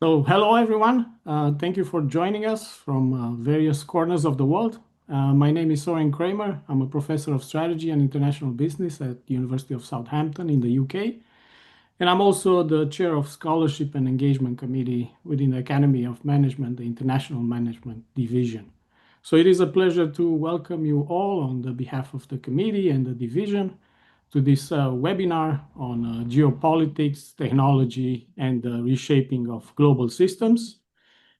So, hello everyone. Thank you for joining us from various corners of the world. My name is Soren Kramer. I'm a professor of strategy and international business at the University of Southampton in the UK. And I'm also the chair of Scholarship and Engagement Committee within the Academy of Management, the International Management Division. So it is a pleasure to welcome you all on the behalf of the committee and the division to this webinar on geopolitics, technology, and the reshaping of global systems.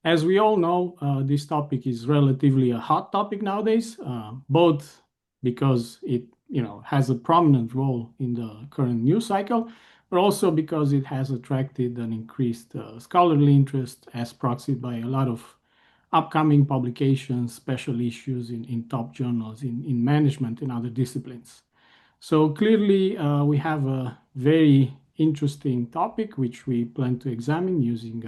As we all know, this topic is relatively a hot topic nowadays, both because it has a prominent role in the current news cycle, but also because it has attracted an increased scholarly interest as proxied by a lot of upcoming publications, special issues in top journals in management and other disciplines. So clearly, we have a very interesting topic which we plan to examine using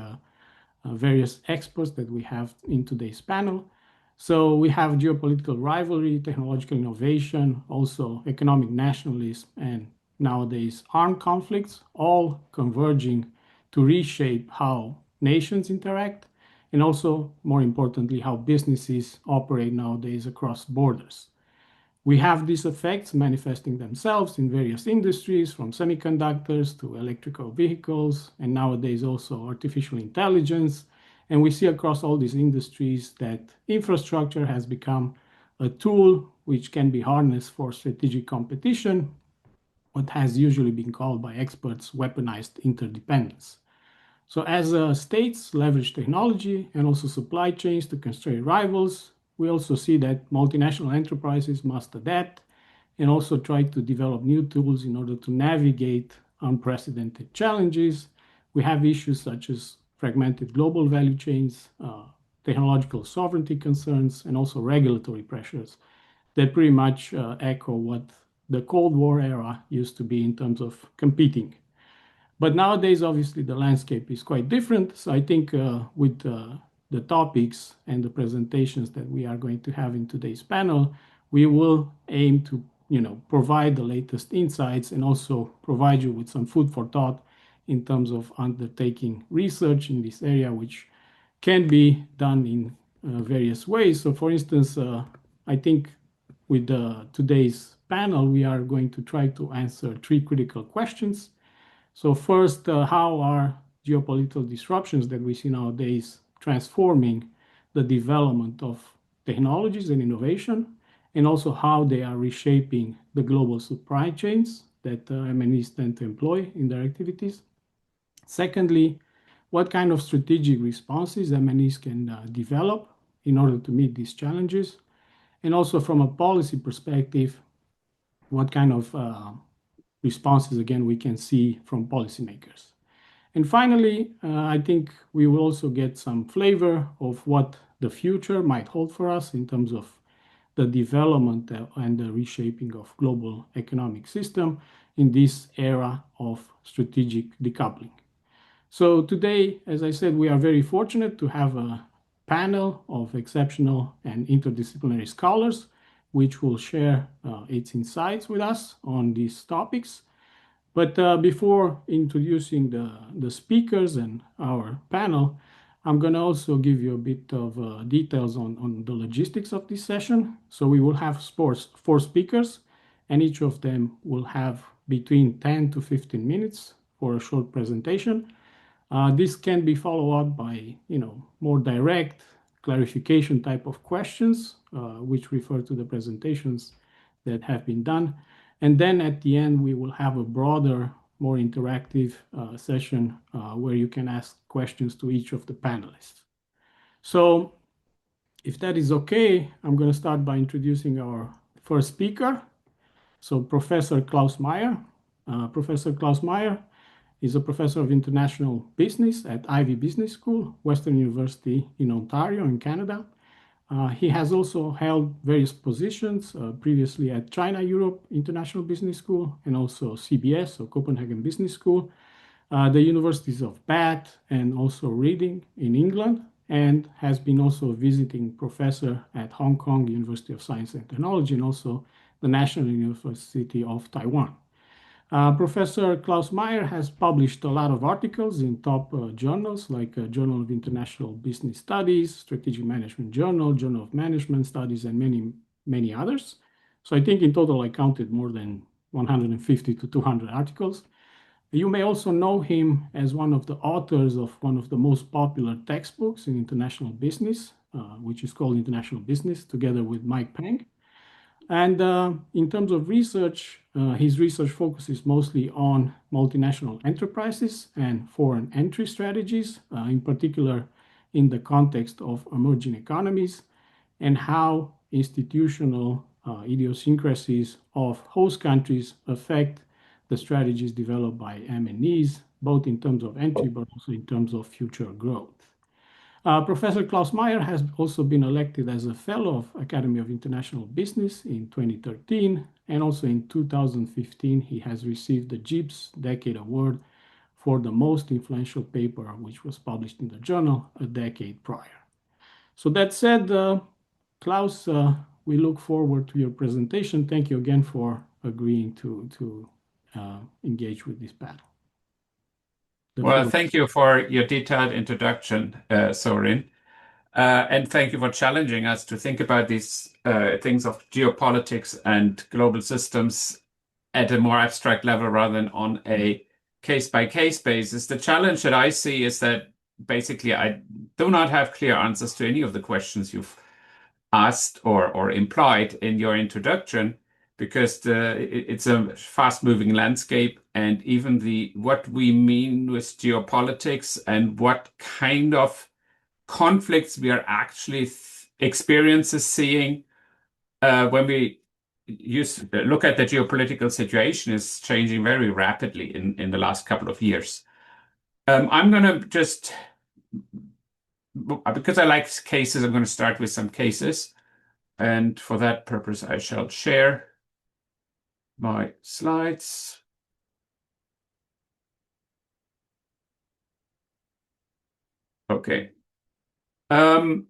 various experts that we have in today's panel. So we have geopolitical rivalry, technological innovation, also economic nationalism, and nowadays armed conflicts, all converging to reshape how nations interact, and also, more importantly, how businesses operate nowadays across borders. We have these effects manifesting themselves in various industries, from semiconductors to electrical vehicles, and nowadays also artificial intelligence. And we see across all these industries that infrastructure has become a tool which can be harnessed for strategic competition, what has usually been called by experts weaponized interdependence. So as states leverage technology and also supply chains to constrain rivals, we also see that multinational enterprises must adapt and also try to develop new tools in order to navigate unprecedented challenges. We have issues such as fragmented global value chains, technological sovereignty concerns, and also regulatory pressures that pretty much echo what the Cold War era used to be in terms of competing. But nowadays, obviously, the landscape is quite different. So I think with the topics and the presentations that we are going to have in today's panel, we will aim to provide the latest insights and also provide you with some food for thought in terms of undertaking research in this area, which can be done in various ways. So for instance, I think with today's panel, we are going to try to answer three critical questions. So first, how are geopolitical disruptions that we see nowadays transforming the development of technologies and innovation, and also how they are reshaping the global supply chains that MNEs tend to employ in their activities. Secondly, what kind of strategic responses MNEs can develop in order to meet these challenges, and also from a policy perspective, what kind of responses, again, we can see from policymakers. And finally, I think we will also get some flavor of what the future might hold for us in terms of the development and the reshaping of global economic system in this era of strategic decoupling. So today, as I said, we are very fortunate to have a panel of exceptional and interdisciplinary scholars, which will share its insights with us on these topics. But before introducing the speakers and our panel, I'm going to also give you a bit of details on the logistics of this session. So we will have four speakers, and each of them will have between 10 to 15 minutes for a short presentation. This can be followed up by more direct clarification type of questions, which refer to the presentations that have been done. And then at the end, we will have a broader, more interactive session where you can ask questions to each of the panelists. So if that is okay, I'm going to start by introducing our first speaker. So Professor Klaus Meyer. Professor Klaus Meyer is a professor of international business at Ivey Business School, Western University in Ontario in Canada. He has also held various positions previously at China Europe International Business School and also CBS, or Copenhagen Business School, the universities of Bath and also Reading in England, and has been also a visiting professor at Hong Kong University of Science and Technology and also the National University of Taiwan. Professor Klaus Meyer has published a lot of articles in top journals like Journal of International Business Studies, Strategic Management Journal, Journal of Management Studies, and many others. So I think in total I counted more than 150 to 200 articles. You may also know him as one of the authors of one of the most popular textbooks in international business, which is called International Business, together with Mike Peng. And in terms of research, his research focuses mostly on multinational enterprises and foreign entry strategies, in particular in the context of emerging economies, and how institutional idiosyncrasies of host countries affect the strategies developed by MNEs, both in terms of entry but also in terms of future growth. Professor Klaus Meyer has also been elected as a Fellow of Academy of International Business in 2013, and also in 2015 he has received the Gibbs Decade Award for the most influential paper, which was published in the journal a decade prior. So that said, Klaus, we look forward to your presentation. Thank you again for agreeing to engage with this panel. Well, thank you for your detailed introduction, Sorin. And thank you for challenging us to think about these things of geopolitics and global systems at a more abstract level rather than on a case-by-case basis. The challenge that I see is that basically I do not have clear answers to any of the questions you've asked or implied in your introduction, because it's a fast-moving landscape, and even what we mean with geopolitics and what kind of conflicts we are actually seeing when we look at the geopolitical situation is changing very rapidly in the last couple of years. I'm going to just, because I like cases, I'm going to start with some cases. And for that purpose, I shall share my slides. Okay. The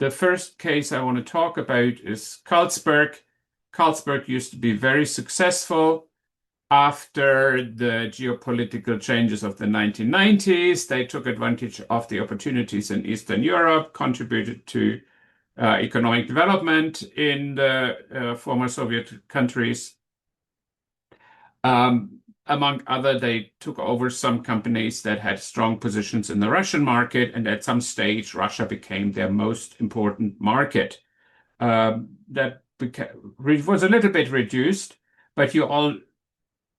first case I want to talk about is Carlsberg. Carlsberg used to be very successful. After the geopolitical changes of the 1990s, they took advantage of the opportunities in Eastern Europe, contributed to economic development in the former Soviet countries. Among other, they took over some companies that had strong positions in the Russian market, and at some stage, Russia became their most important market. That was a little bit reduced, but you all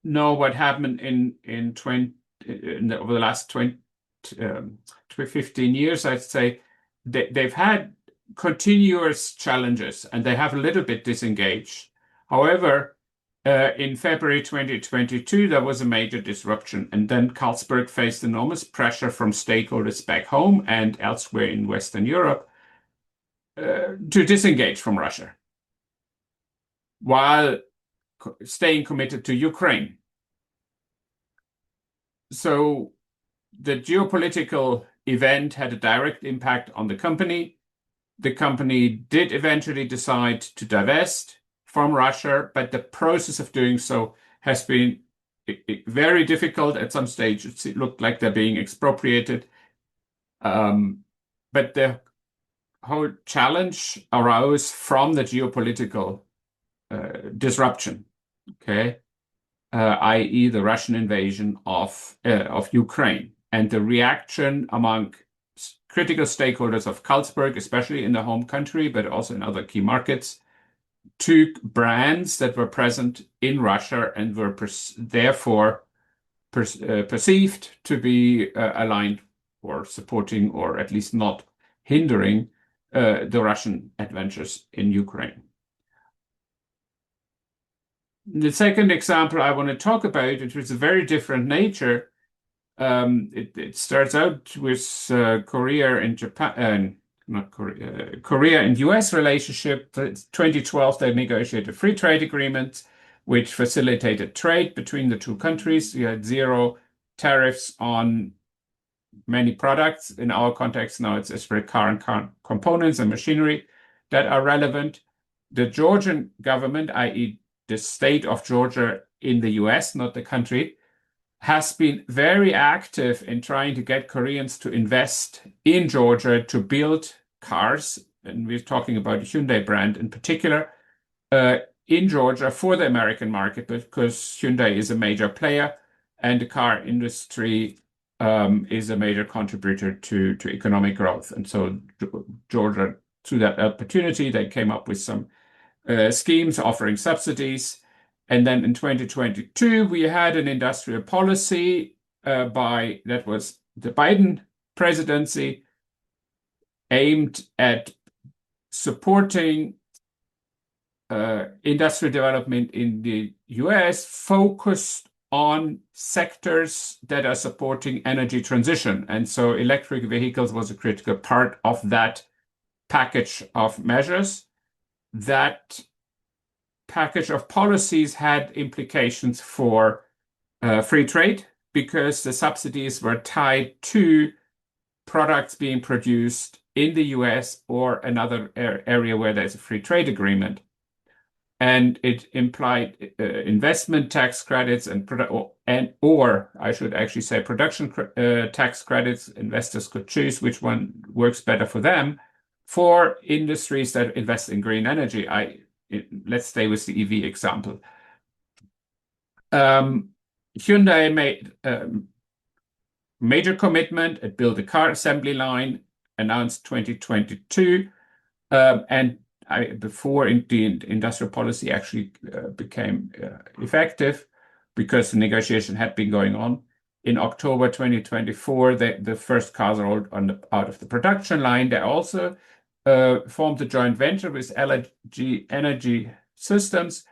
know what happened over the last 15 years, I'd say. They've had continuous challenges, and they have a little bit disengaged. However, in February 2022, there was a major disruption, and then Carlsberg faced enormous pressure from stakeholders back home and elsewhere in Western Europe to disengage from Russia, while staying committed to Ukraine. So the geopolitical event had a direct impact on the company. The company did eventually decide to divest from Russia, but the process of doing so has been very difficult. At some stage, it looked like they're being expropriated. But the whole challenge arose from the geopolitical disruption, okay, i.e. the Russian invasion of Ukraine, and the reaction among critical stakeholders of Carlsberg, especially in the home country, but also in other key markets, to brands that were present in Russia and were therefore perceived to be aligned or supporting, or at least not hindering, the Russian adventures in Ukraine. The second example I want to talk about, which was a very different nature, it starts out with Korea and Japan, Korea and US relationship. In 2012, they negotiated free trade agreements, which facilitated trade between the two countries. You had zero tariffs on many products. In our context now, it's especially car and components and machinery that are relevant. The Georgian government, i.e. the state of Georgia in the US, not the country, has been very active in trying to get Koreans to invest in Georgia to build cars. And we're talking about the Hyundai brand in particular, in Georgia for the American market, because Hyundai is a major player and the car industry is a major contributor to economic growth. And so Georgia, through that opportunity, they came up with some schemes offering subsidies. And then in 2022, we had an industrial policy that was the Biden presidency aimed at supporting industrial development in the US, focused on sectors that are supporting energy transition. And so electric vehicles was a critical part of that package of measures. That package of policies had implications for free trade because the subsidies were tied to products being produced in the US or another area where there's a free trade agreement. And it implied investment tax credits or I should actually say production tax credits. Investors could choose which one works better for them for industries that invest in green energy. Let's stay with the EV example. Hyundai made a major commitment. It built a car assembly line, announced 2022, and before the industrial policy actually became effective, because the negotiation had been going on. In October 2024, the first cars rolled out of the production line. They also formed a joint venture with LG Energy Systems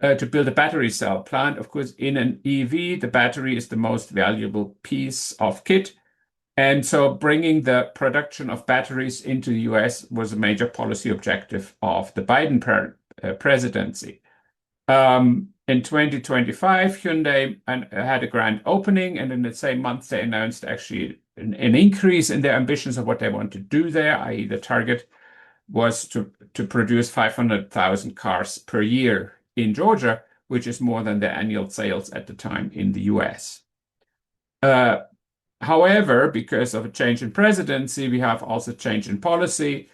to build a battery cell plant. Of course, in an EV, the battery is the most valuable piece of kit. And so bringing the production of batteries into the US was a major policy objective of the Biden presidency. In 2025, Hyundai had a grand opening, and in the same month, they announced actually an increase in their ambitions of what they want to do there, i.e. the target was to produce 500,000 cars per year in Georgia, which is more than their annual sales at the time in the US. However, because of a change in presidency, we have also change in policy.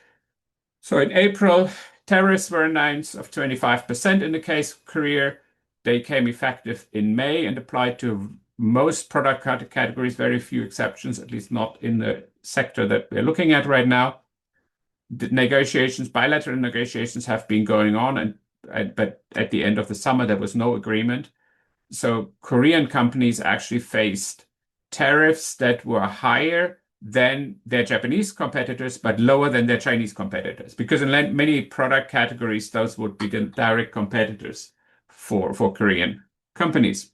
So in April, tariffs were announced of 25% in the case of Korea. They came effective in May and applied to most product categories, very few exceptions, at least not in the sector that we're looking at right now. The bilateral negotiations have been going on, but at the end of the summer, there was no agreement. So Korean companies actually faced tariffs that were higher than their Japanese competitors, but lower than their Chinese competitors, because in many product categories, those would be the direct competitors for Korean companies.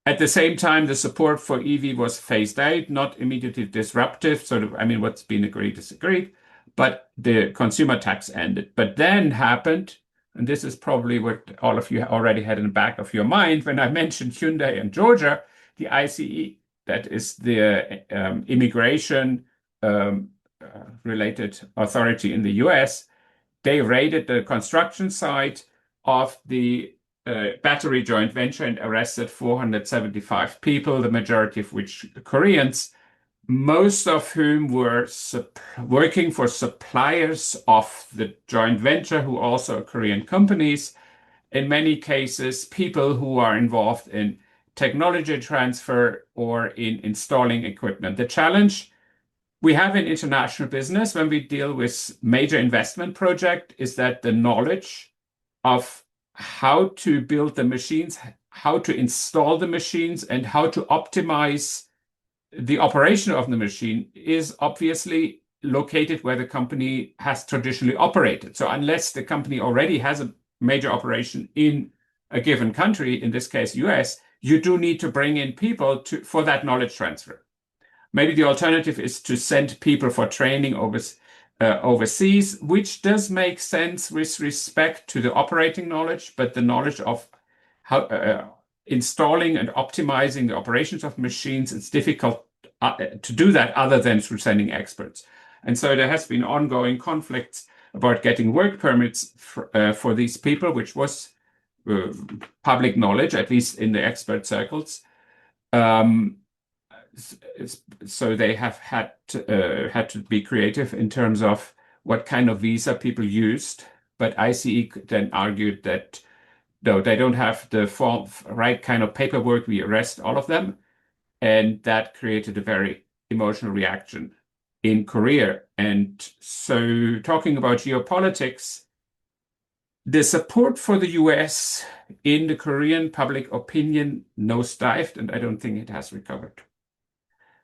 At the same time, the support for EV was phased out, not immediately disruptive. What's been agreed is agreed, but the consumer tax ended. But then happened, and this is probably what all of you already had in the back of your mind when I mentioned Hyundai and Georgia, the ICE, that is the immigration related authority in the US. They raided the construction site of the battery joint venture and arrested 475 people, the majority of which Koreans, most of whom were working for suppliers of the joint venture who also are Korean companies. In many cases, people who are involved in technology transfer or in installing equipment. The challenge we have in international business when we deal with major investment project is that the knowledge of how to build the machines, how to install the machines, and how to optimize the operation of the machine is obviously located where the company has traditionally operated. So unless the company already has a major operation in a given country, in this case US, you do need to bring in people for that knowledge transfer. Maybe the alternative is to send people for training overseas, which does make sense with respect to the operating knowledge, but the knowledge of how installing and optimizing the operations of machines, it's difficult to do that other than through sending experts. And so there has been ongoing conflicts about getting work permits for these people, which was uh, public knowledge, at least in the expert circles. Um, so they have had to be creative in terms of what kind of visa people used. But ICE then argued that no, they don't have the right kind of paperwork. We arrest all of them. And that created a very emotional reaction in Korea. And so, talking about geopolitics, the support for the US in the Korean public opinion nosedived, and I don't think it has recovered.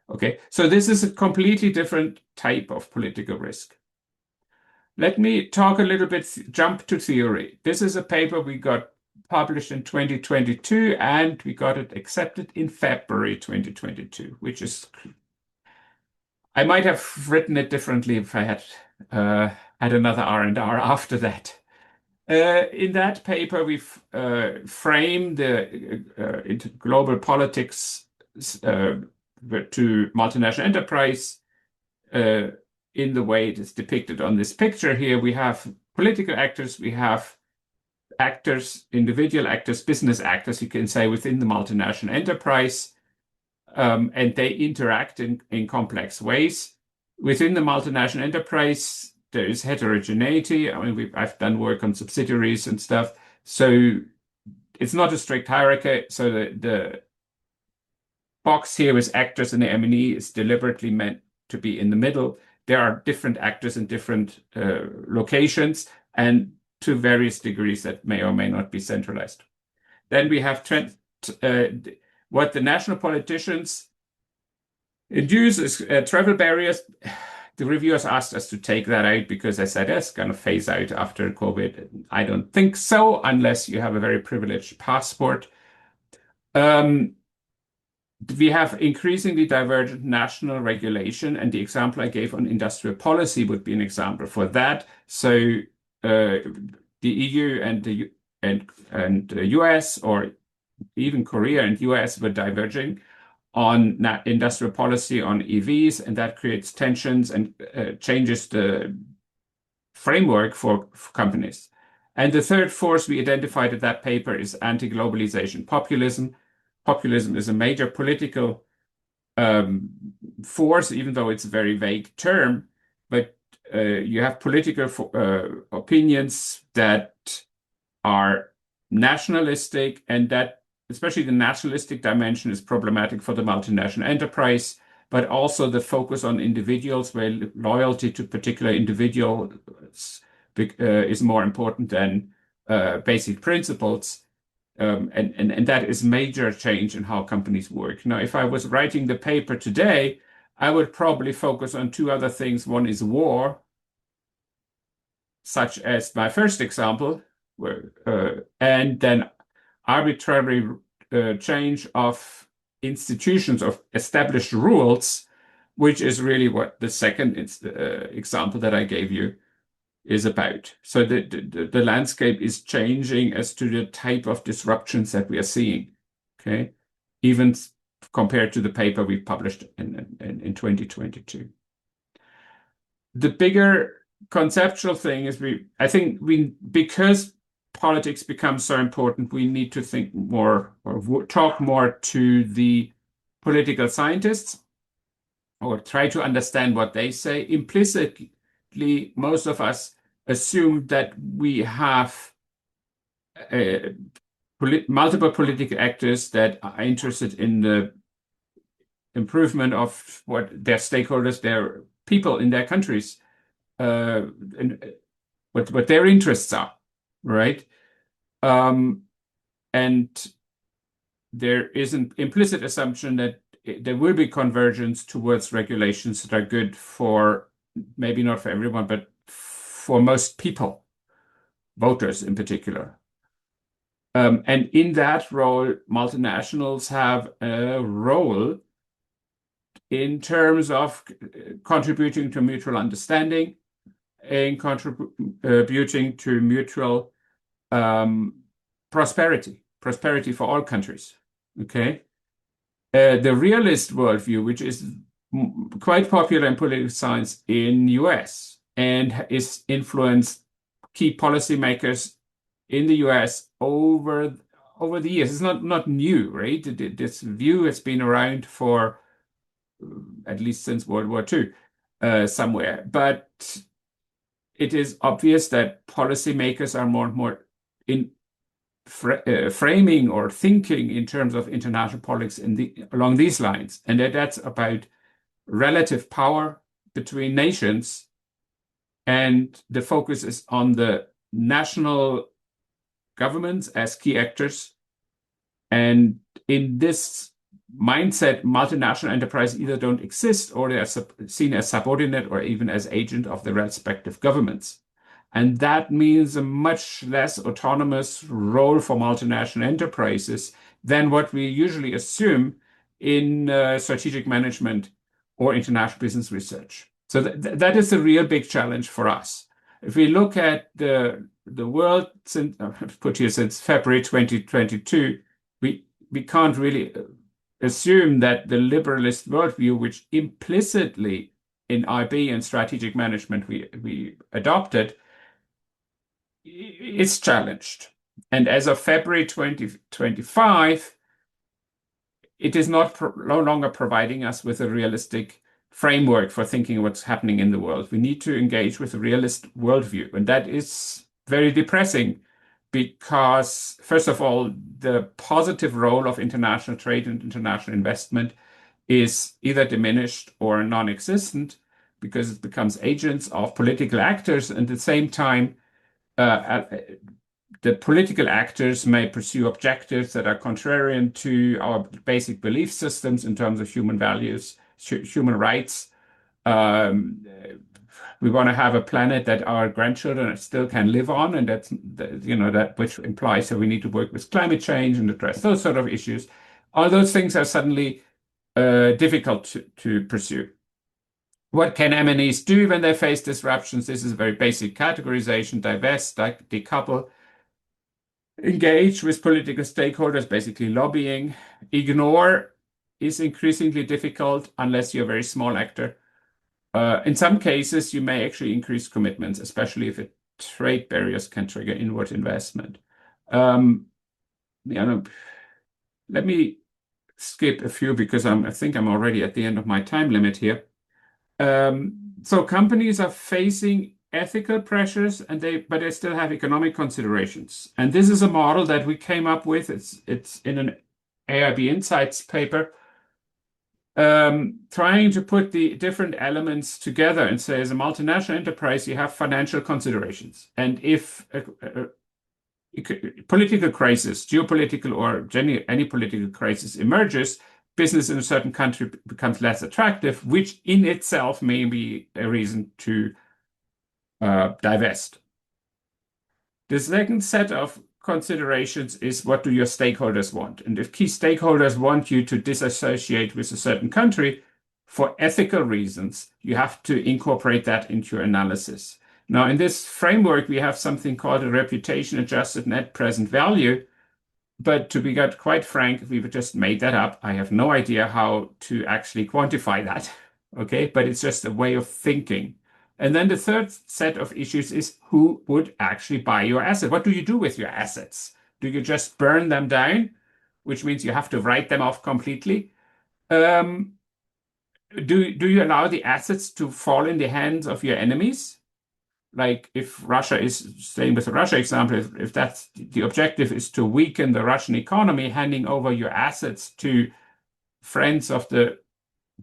Okay, so this is a completely different type of political risk. Let me talk a little bit, jump to theory. This is a paper we got published in 2022, and we got it accepted in February 2022, which is, I might have written it differently if I had another R&R after that. In that paper, we've framed into global politics to multinational enterprise in the way it is depicted on this picture here. We have political actors, we have actors, individual actors, business actors, you can say, within the multinational enterprise, and they interact in complex ways. Within the multinational enterprise, there is heterogeneity. I mean, I've done work on subsidiaries and stuff, so it's not a strict hierarchy. So the box here with actors in the M&E is deliberately meant to be in the middle. There are different actors in different locations, and to various degrees that may or may not be centralized. Then we have what the national politicians induce is travel barriers. The reviewers asked us to take that out because I said it's going to phase out after COVID. I don't think so, unless you have a very privileged passport. We have increasingly divergent national regulation, and the example I gave on industrial policy would be an example for that. So the EU and the US, or even Korea and US, were diverging on industrial policy on EVs, and that creates tensions and changes the framework for companies. And the third force we identified in that paper is anti-globalization populism. Populism is a major political force, even though it's a very vague term, but you have political opinions that are nationalistic, and that especially the nationalistic dimension is problematic for the multinational enterprise, but also the focus on individuals, where loyalty to particular individuals is more important than basic principles. And that is major change in how companies work. Now, if I was writing the paper today, I would probably focus on two other things. One is war, such as my first example, and then arbitrary change of institutions, of established rules, which is really what the second example that I gave you is about. So the landscape is changing as to the type of disruptions that we are seeing, okay? Even compared to the paper we published in 2022. The bigger conceptual thing is I think because politics becomes so important, we need to think more or talk more to the political scientists, or try to understand what they say. Implicitly, most of us assume that we have multiple political actors that are interested in the improvement of what their stakeholders, their people in their countries, and what their interests are, right? And there is an implicit assumption that there will be convergence towards regulations that are good for, maybe not for everyone, but for most people, voters in particular. And in that role, multinationals have a role in terms of contributing to mutual understanding and contributing to mutual prosperity for all countries. Okay. The realist worldview, which is quite popular in political science in US, and is influenced key policymakers in the US over the years. It's not new, right? This view has been around for at least since World War II, somewhere. But it is obvious that policymakers are more and more in framing or thinking in terms of international politics along these lines, and that's about relative power between nations, and the focus is on the national governments as key actors. And in this mindset, multinational enterprises either don't exist or they are seen as subordinate or even as agent of the respective governments. And that means a much less autonomous role for multinational enterprises than what we usually assume in strategic management or international business research. So that is a real big challenge for us. If we look at the world since since February 2022, we can't really assume that the liberalist worldview, which implicitly in IB and strategic management we adopted, is challenged. And as of February 2025, it is no longer providing us with a realistic framework for thinking what's happening in the world. We need to engage with a realist worldview. And that is very depressing because, first of all, the positive role of international trade and international investment is either diminished or non-existent because it becomes agents of political actors. And at the same time, the political actors may pursue objectives that are contrarian to our basic belief systems in terms of human values, human rights. We want to have a planet that our grandchildren still can live on, and that's that which implies that we need to work with climate change and address those sort of issues. All those things are suddenly difficult to pursue. What can MNEs do when they face disruptions? This is a very basic categorization: divest, decouple, engage with political stakeholders, basically lobbying. Ignore is increasingly difficult unless you're a very small actor. In some cases, you may actually increase commitments, especially if trade barriers can trigger inward investment. Let me skip a few because I think I'm already at the end of my time limit here. So companies are facing ethical pressures, but they still have economic considerations. And this is a model that we came up with. It's in an AIB Insights paper, trying to put the different elements together and say, as a multinational enterprise, you have financial considerations. And if a political crisis, geopolitical or any political crisis emerges, business in a certain country becomes less attractive, which in itself may be a reason to divest. The second set of considerations is, what do your stakeholders want? And if key stakeholders want you to disassociate with a certain country for ethical reasons, you have to incorporate that into your analysis. Now, in this framework, we have something called a reputation adjusted net present value. But to be quite frank, we've just made that up. I have no idea how to actually quantify that. Okay, but it's just a way of thinking. And then the third set of issues is, who would actually buy your asset? What do you do with your assets? Do you just burn them down, which means you have to write them off completely? Do you allow the assets to fall in the hands of your enemies? Like if Russia is, staying with the Russia example, if that's the objective is to weaken the Russian economy, handing over your assets to friends of the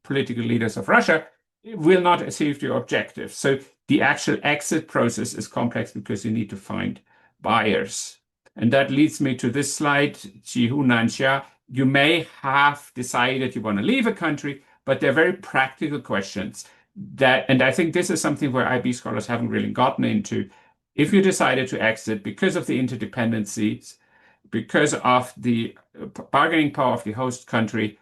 political leaders of Russia will not achieve your objective. So the actual exit process is complex because you need to find buyers. And that leads me to this slide, Jihu Nanxia. You may have decided you want to leave a country, but they're very practical questions. And I think this is something where IB scholars haven't really gotten into. If you decided to exit because of the interdependencies, because of the bargaining power of the host country,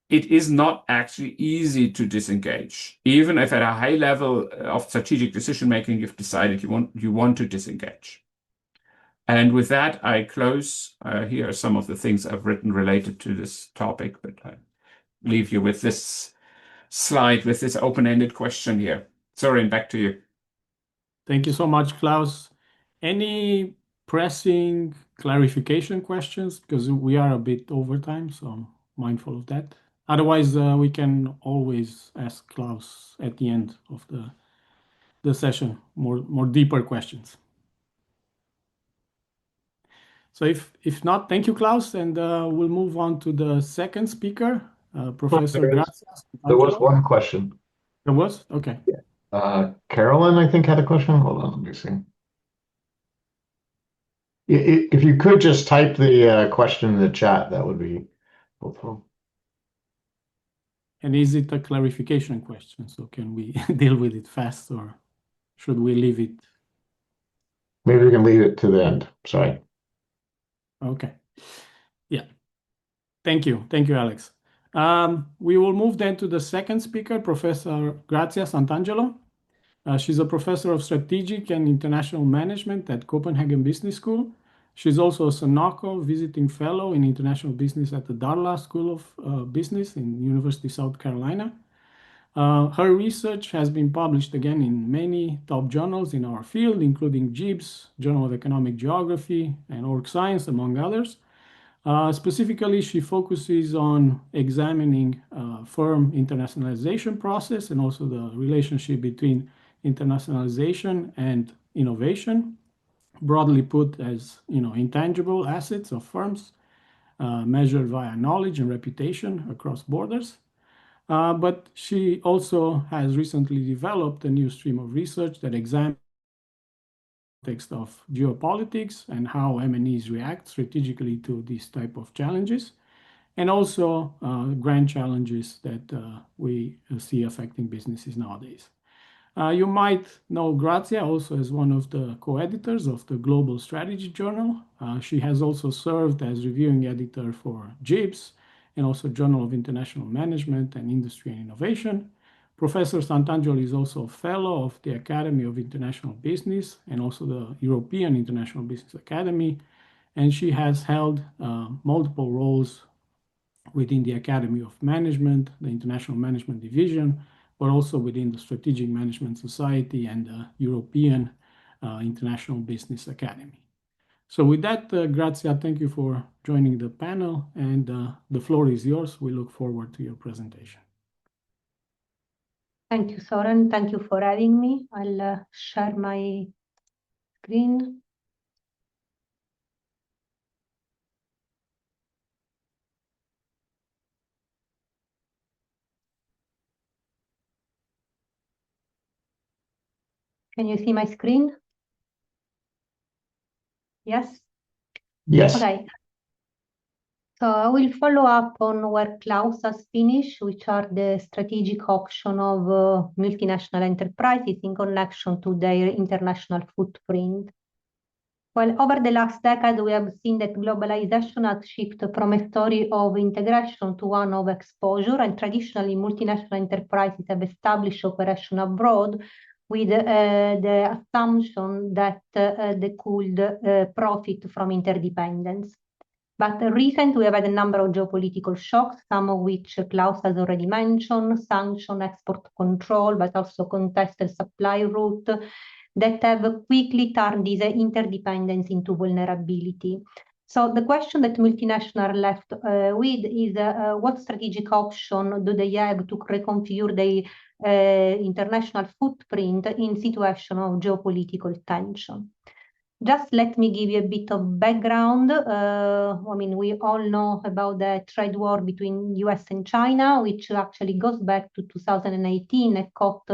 it is not actually easy to disengage. Even if at a high level of strategic decision making, you've decided you want to disengage. And with that, I close. Here are some of the things I've written related to this topic, but I leave you with this slide with this open-ended question here. Soren, back to you. Thank you so much, Klaus. Any pressing clarification questions? Because we are a bit over time, so I'm mindful of that. Otherwise, we can always ask Klaus at the end of the session more deeper questions. So if not, thank you, Klaus, and we'll move on to the second speaker, Professor Grazias. There was one question. There was? Okay. Carolyn, I think, had a question. Hold on, let me see. If you could just type the question in the chat, that would be helpful. And is it a clarification question? So can we deal with it fast, or should we leave it? Maybe we can leave it to the end. Sorry. Okay. Yeah. Thank you. Thank you, Alex. We will move then to the second speaker, Professor Grazia Sant'Angelo. She's a professor of strategic and international management at Copenhagen Business School. She's also a Sonoco visiting fellow in international business at the Darla School of Business in University of South Carolina. Her research has been published again in many top journals in our field, including JIBS, Journal of Economic Geography, and Org Science, among others. Specifically, she focuses on examining firm internationalization process and also the relationship between internationalization and innovation, broadly put as intangible assets of firms measured via knowledge and reputation across borders. But she also has recently developed a new stream of research that examines the context of geopolitics and how MNEs react strategically to these type of challenges, and also grand challenges that we see affecting businesses nowadays. You might know Grazia also as one of the co-editors of the Global Strategy Journal. She has also served as reviewing editor for JIBS and also Journal of International Management and Industry and Innovation. Professor Sant'Angelo is also a fellow of the Academy of International Business and also the European International Business Academy, and she has held multiple roles within the Academy of Management, the International Management Division, but also within the Strategic Management Society and the European International Business Academy. So with that, Grazia, thank you for joining the panel, and the floor is yours. We look forward to your presentation. Thank you, Soren. Thank you for having me. I'll share my screen. Can you see my screen? Yes? Yes. Okay. So I will follow up on where Klaus has finished, which are the strategic option of multinational enterprises in connection to their international footprint. Well, over the last decade, we have seen that globalization has shifted from a story of integration to one of exposure, and traditionally multinational enterprises have established operation abroad with the assumption that they could profit from interdependence. But recently, we have had a number of geopolitical shocks, some of which Klaus has already mentioned, sanction, export control, but also contested supply route, that have quickly turned this interdependence into vulnerability. So the question that multinationals are left with is what strategic option do they have to reconfigure their international footprint in situation of geopolitical tension? Just let me give you a bit of background. I mean, we all know about the trade war between US and China, which actually goes back to 2018 and caught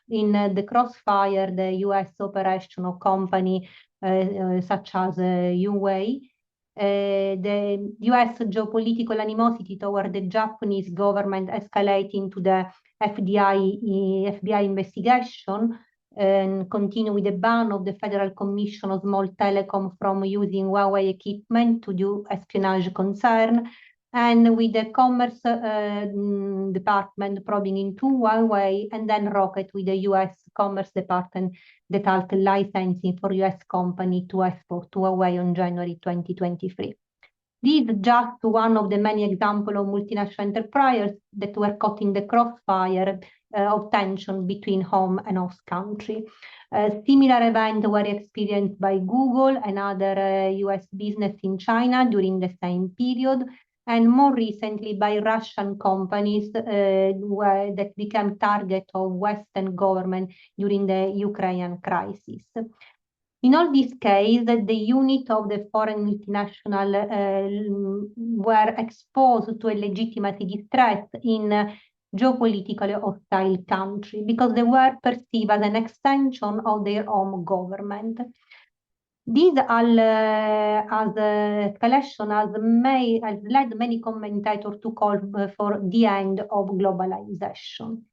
in the crossfire the US operational company such as Huawei. The US geopolitical animosity toward the Japanese government escalating to the FBI investigation, and continue with the ban of the Federal Commission of Small Telecom from using Huawei equipment to do espionage concern, and with the Commerce Department probing into Huawei, and then rocket with the US Commerce Department that halted licensing for US company to export to Huawei on January 2023. This is just one of the many examples of multinational enterprises that were caught in the crossfire of tension between home and host country. Similar events were experienced by Google and other US business in China during the same period, and more recently by Russian companies that became target of Western government during the Ukrainian crisis. In all these cases, the unit of the foreign multinational were exposed to a legitimacy threat in geopolitically hostile country because they were perceived as an extension of their own government. This escalation has led many commentators to call for the end of globalization.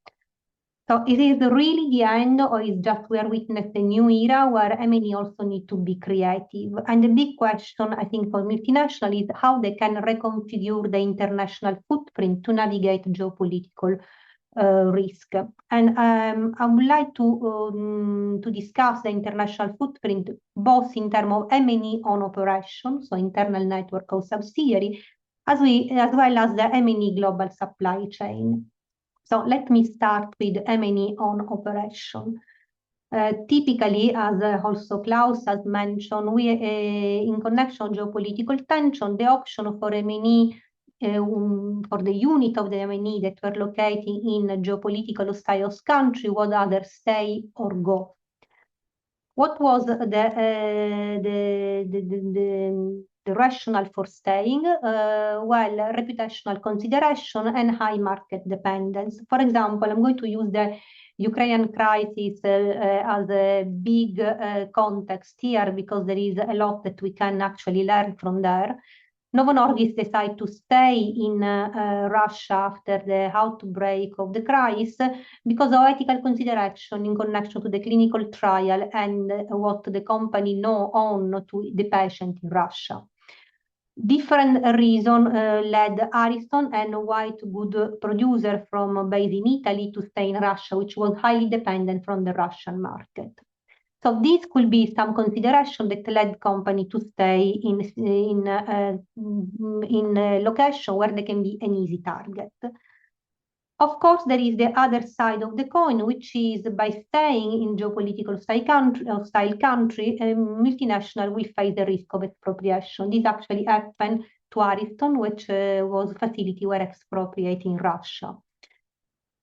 So is it really the end, or is just we are witnessing a new era where M&E also need to be creative? And the big question, I think, for multinational is how they can reconfigure the international footprint to navigate geopolitical risk. And I would like to discuss the international footprint both in terms of M&E on operation, so internal network of subsidiary, as well as the M&E global supply chain. So let me start with M&E on operation. Typically, as also Klaus has mentioned, we in connection with geopolitical tension, the option for M&E for the unit of the M&E that were located in a geopolitical hostile country would either stay or go. What was the rationale for staying? Well, reputational consideration and high market dependence. For example, I'm going to use the Ukrainian crisis as a big context here because there is a lot that we can actually learn from there. Novo Nordisk decided to stay in Russia after the outbreak of the crisis because of ethical consideration in connection to the clinical trial and what the company owned to the patient in Russia. Different reasons led Ariston and white good producer based in Italy to stay in Russia, which was highly dependent from the Russian market. So this could be some consideration that led company to stay in a location where they can be an easy target. Of course, there is the other side of the coin, which is by staying in geopolitical hostile country, a multinational will face the risk of expropriation. This actually happened to Ariston, which was a facility where expropriating Russia.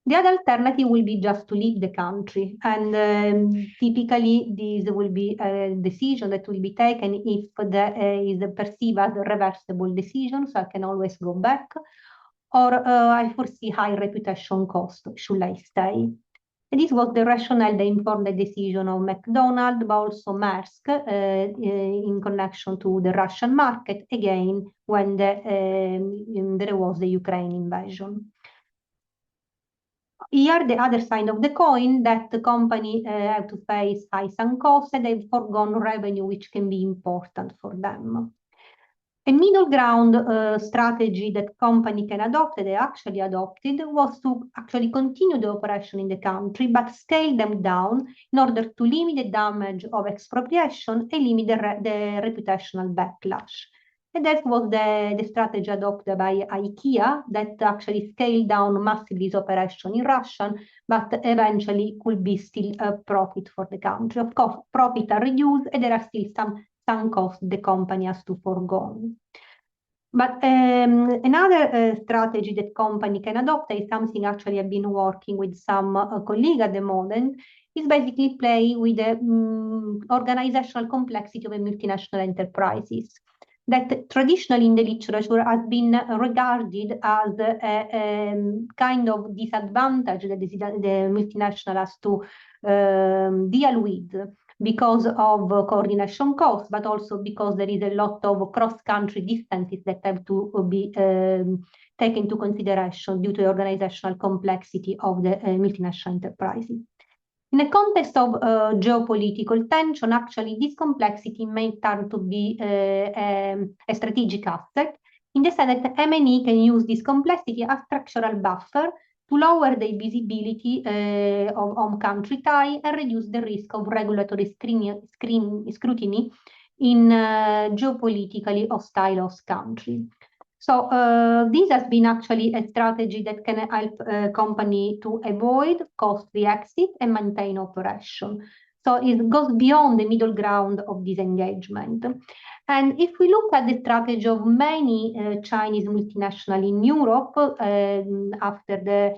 The other alternative will be just to leave the country, and typically this will be a decision that will be taken if there is perceived as a reversible decision, so I can always go back, or I foresee high reputation cost, should I stay? And this was the rationale that informed the decision of McDonald's, but also Maersk in connection to the Russian market, again, when there was the Ukraine invasion. Here, the other side of the coin, that the company have to face high sunk costs and they've forgone revenue, which can be important for them. A middle ground strategy that company can adopt, that they actually adopted, was to actually continue the operation in the country, but scale them down in order to limit the damage of expropriation and limit the reputational backlash. And that was the strategy adopted by IKEA that actually scaled down massively its operation in Russia, but eventually could be still a profit for the country. Of course, profits are reduced and there are still some costs the company has to forgo. But another strategy that company can adopt is something actually I've been working with some colleagues at the moment, is basically play with the organizational complexity of a multinational enterprises. That traditionally in the literature has been regarded as a kind of disadvantage that the multinational has to deal with because of coordination costs, but also because there is a lot of cross-country distances that have to be taken into consideration due to the organizational complexity of the multinational enterprises. In the context of geopolitical tension, actually, this complexity may turn to be a strategic asset, in the sense that M&E can use this complexity as structural buffer to lower the visibility of country tie and reduce the risk of regulatory scrutiny in geopolitically hostile host country. So this has been actually a strategy that can help a company to avoid costly exit and maintain operation. So it goes beyond the middle ground of disengagement. And if we look at the strategy of many Chinese multinationals in Europe after the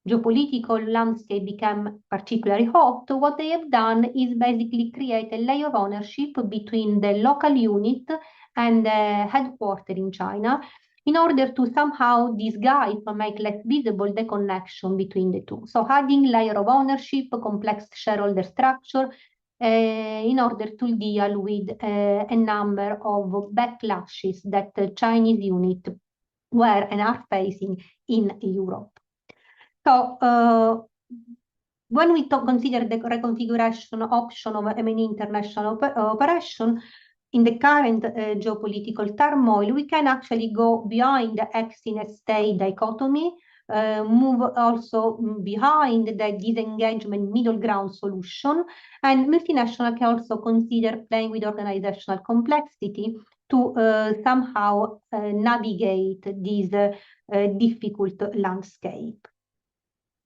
geopolitical landscape became particularly hot, what they have done is basically create a layer of ownership between the local unit and the headquarters in China in order to somehow disguise or make less visible the connection between the two. So adding layer of ownership, complex shareholder structure, in order to deal with a number of backlashes that the Chinese unit were and are facing in Europe. So when we consider the reconfiguration option of any international operation, in the current geopolitical turmoil, we can actually go behind the X-in-a-state dichotomy, move also behind the disengagement middle ground solution, and multinational can also consider playing with organizational complexity to somehow navigate this difficult landscape.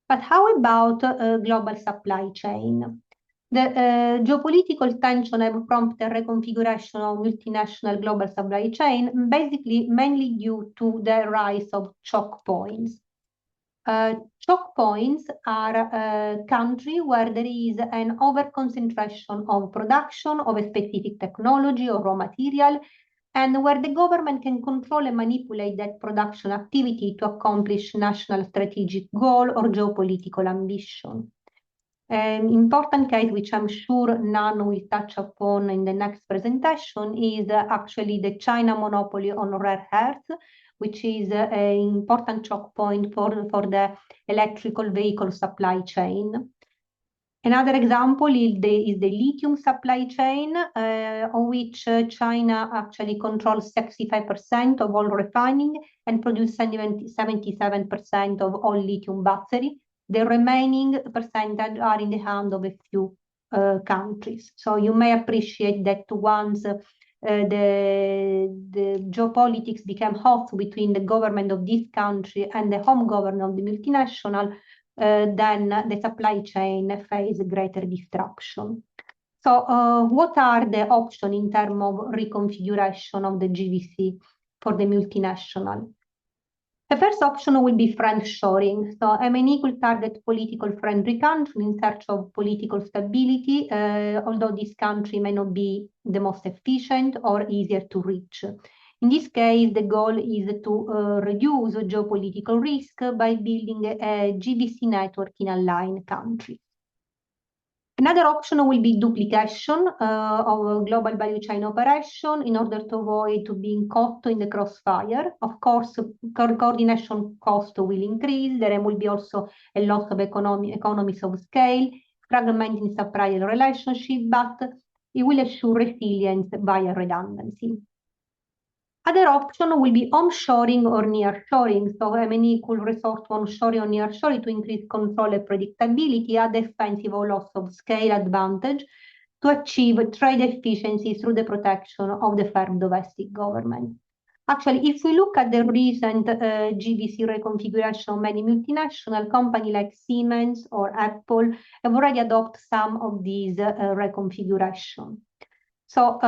But how about global supply chain? The geopolitical tension have prompted reconfiguration of multinational global supply chain, basically mainly due to the rise of choke points. Choke points are countries where there is an over-concentration of production of a specific technology or raw material, and where the government can control and manipulate that production activity to accomplish national strategic goal or geopolitical ambition. An important case, which I'm sure Nan will touch upon in the next presentation, is actually the China monopoly on rare earths, which is an important choke point for the electrical vehicle supply chain. Another example is the lithium supply chain, on which China actually controls 65% of all refining and produces 77% of all lithium battery. The remaining percentage are in the hand of a few countries. So you may appreciate that once the geopolitics became hot between the government of this country and the home government of the multinational, then the supply chain face greater disruption. So what are the options in terms of reconfiguration of the GVC for the multinational? The first option will be friendshoring. So MNE could target political friendly countries in search of political stability, although this country may not be the most efficient or easier to reach. In this case, the goal is to reduce geopolitical risk by building a GVC network in aligned countries. Another option will be duplication of global value chain operation in order to avoid being caught in the crossfire. Of course, coordination cost will increase. There will be also a loss of economies of scale, fragmenting supplier relationship, but it will assure resilience via redundancy. Other option will be onshoring or nearshoring. So MNE could resort to onshoring or nearshoring to increase control and predictability at the expense of loss of scale advantage to achieve trade efficiency through the protection of the firm domestic government. Actually, if we look at the recent GVC reconfiguration of many multinational companies like Siemens or Apple have already adopted some of these reconfiguration. So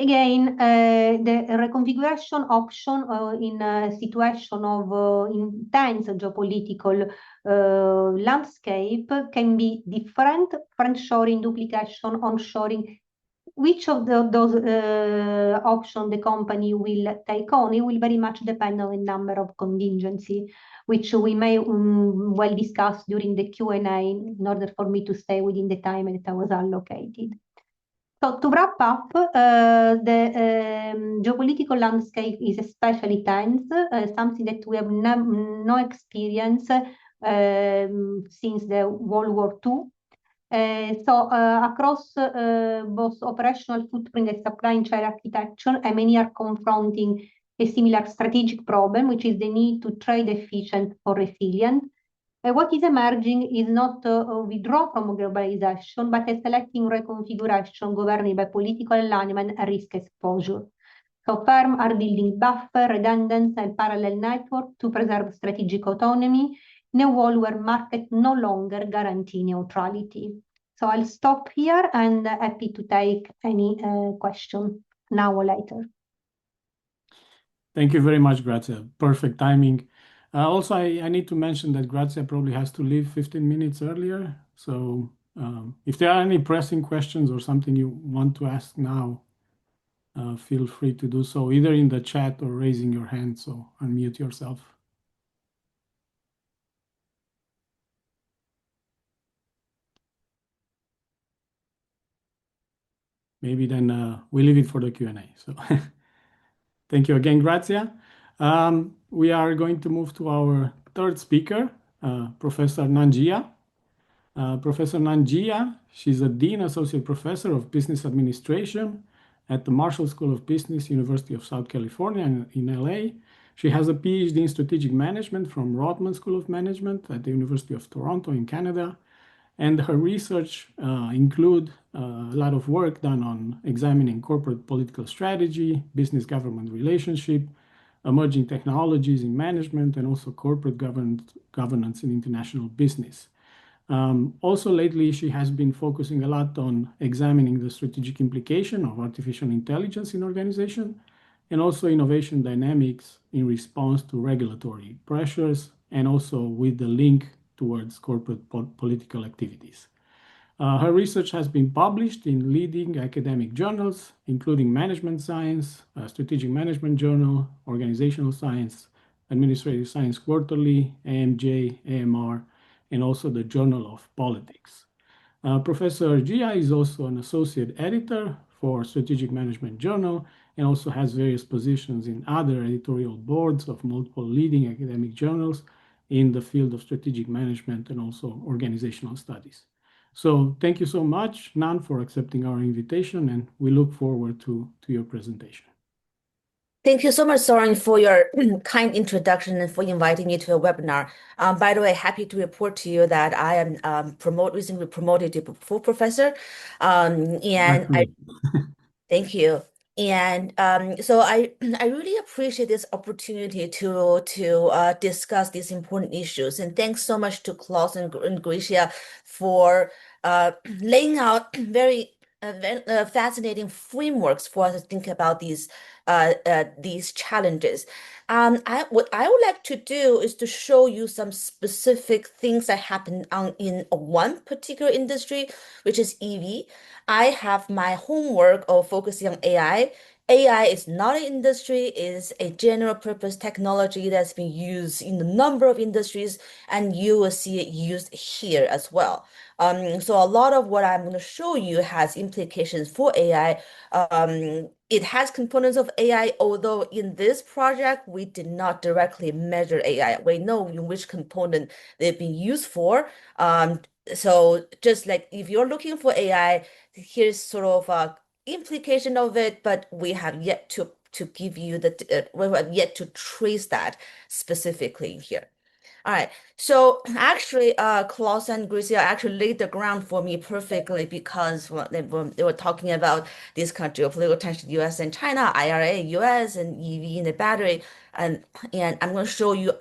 again, the reconfiguration option in a situation of intense geopolitical landscape can be different: friendshoring, duplication, onshoring. Which of those options the company will take on? It will very much depend on a number of contingency, which we may well discuss during the Q&A in order for me to stay within the time that I was allocated. So to wrap up, the geopolitical landscape is especially tense, something that we have no experience since the World War II. So across both operational footprint and supply chain architecture, many are confronting a similar strategic problem, which is the need to trade efficient for resilient. What is emerging is not a withdrawal from globalization, but a selecting reconfiguration governed by political alignment and risk exposure. So firms are building buffer, redundant, and parallel network to preserve strategic autonomy in a world where markets no longer guarantee neutrality. So I'll stop here and happy to take any question now or later. Thank you very much, Grazia. Perfect timing. Also, I need to mention that Grazia probably has to leave 15 minutes earlier. So if there are any pressing questions or something you want to ask now, feel free to do so either in the chat or raising your hand. So unmute yourself. Maybe then we leave it for the Q&A. So thank you again, Grazia. We are going to move to our third speaker, Professor Nanjia. Professor Nanjia, she's a Dean Associate Professor of Business Administration at the Marshall School of Business, University of South California in LA. She has a PhD in Strategic Management from Rotman School of Management at the University of Toronto in Canada. And her research include a lot of work done on examining corporate political strategy, business-government relationship, emerging technologies in management, and also corporate governance in international business. Also lately, she has been focusing a lot on examining the strategic implication of artificial intelligence in organization and also innovation dynamics in response to regulatory pressures and also with the link towards corporate political activities. Her research has been published in leading academic journals, including Management Science, Strategic Management Journal, Organizational Science, Administrative Science Quarterly, AMJ, AMR, and also the Journal of Politics. Professor Gia is also an associate editor for Strategic Management Journal and also has various positions in other editorial boards of multiple leading academic journals in the field of strategic management and also organizational studies. So thank you so much, Nan, for accepting our invitation, and we look forward to your presentation. Thank you so much, Soren, for your kind introduction and for inviting me to a webinar. By the way, happy to report to you that I am recently promoted to full professor. Thank you. And so I really appreciate this opportunity to discuss these important issues. And thanks so much to Klaus and Gracia for laying out very fascinating frameworks for us to think about these challenges. What I would like to do is to show you some specific things that happen in one particular industry, which is EV. I have my homework of focusing on AI. AI is not an industry, it is a general purpose technology that's been used in a number of industries, and you will see it used here as well. So a lot of what I'm going to show you has implications for AI. It has components of AI, although in this project, we did not directly measure AI. We know in which component they've been used for. So just like if you're looking for AI, here's sort of a implication of it, but we have yet to give you we have yet to trace that specifically here. All right, so actually, Klaus and Gracia actually laid the ground for me perfectly because they were talking about this kind of geopolitical tension, U.S. and China, IRA, U.S. and EV in the battery, and I'm going to show you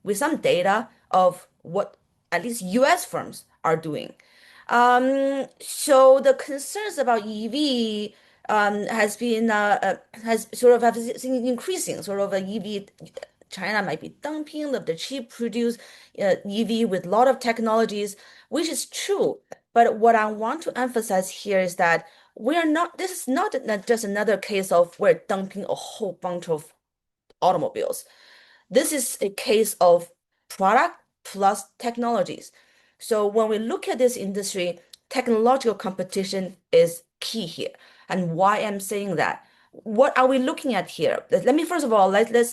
with some data of what at least U.S. firms are doing. So the concerns about EV has sort of seen increasing. Sort of a EV, China might be dumping the cheap produced EV with a lot of technologies, which is true. But what I want to emphasize here is that this is not just another case of we're dumping a whole bunch of automobiles. This is a case of product plus technologies. So when we look at this industry, technological competition is key here. And why I'm saying that? What are we looking at here? Let me first of all let's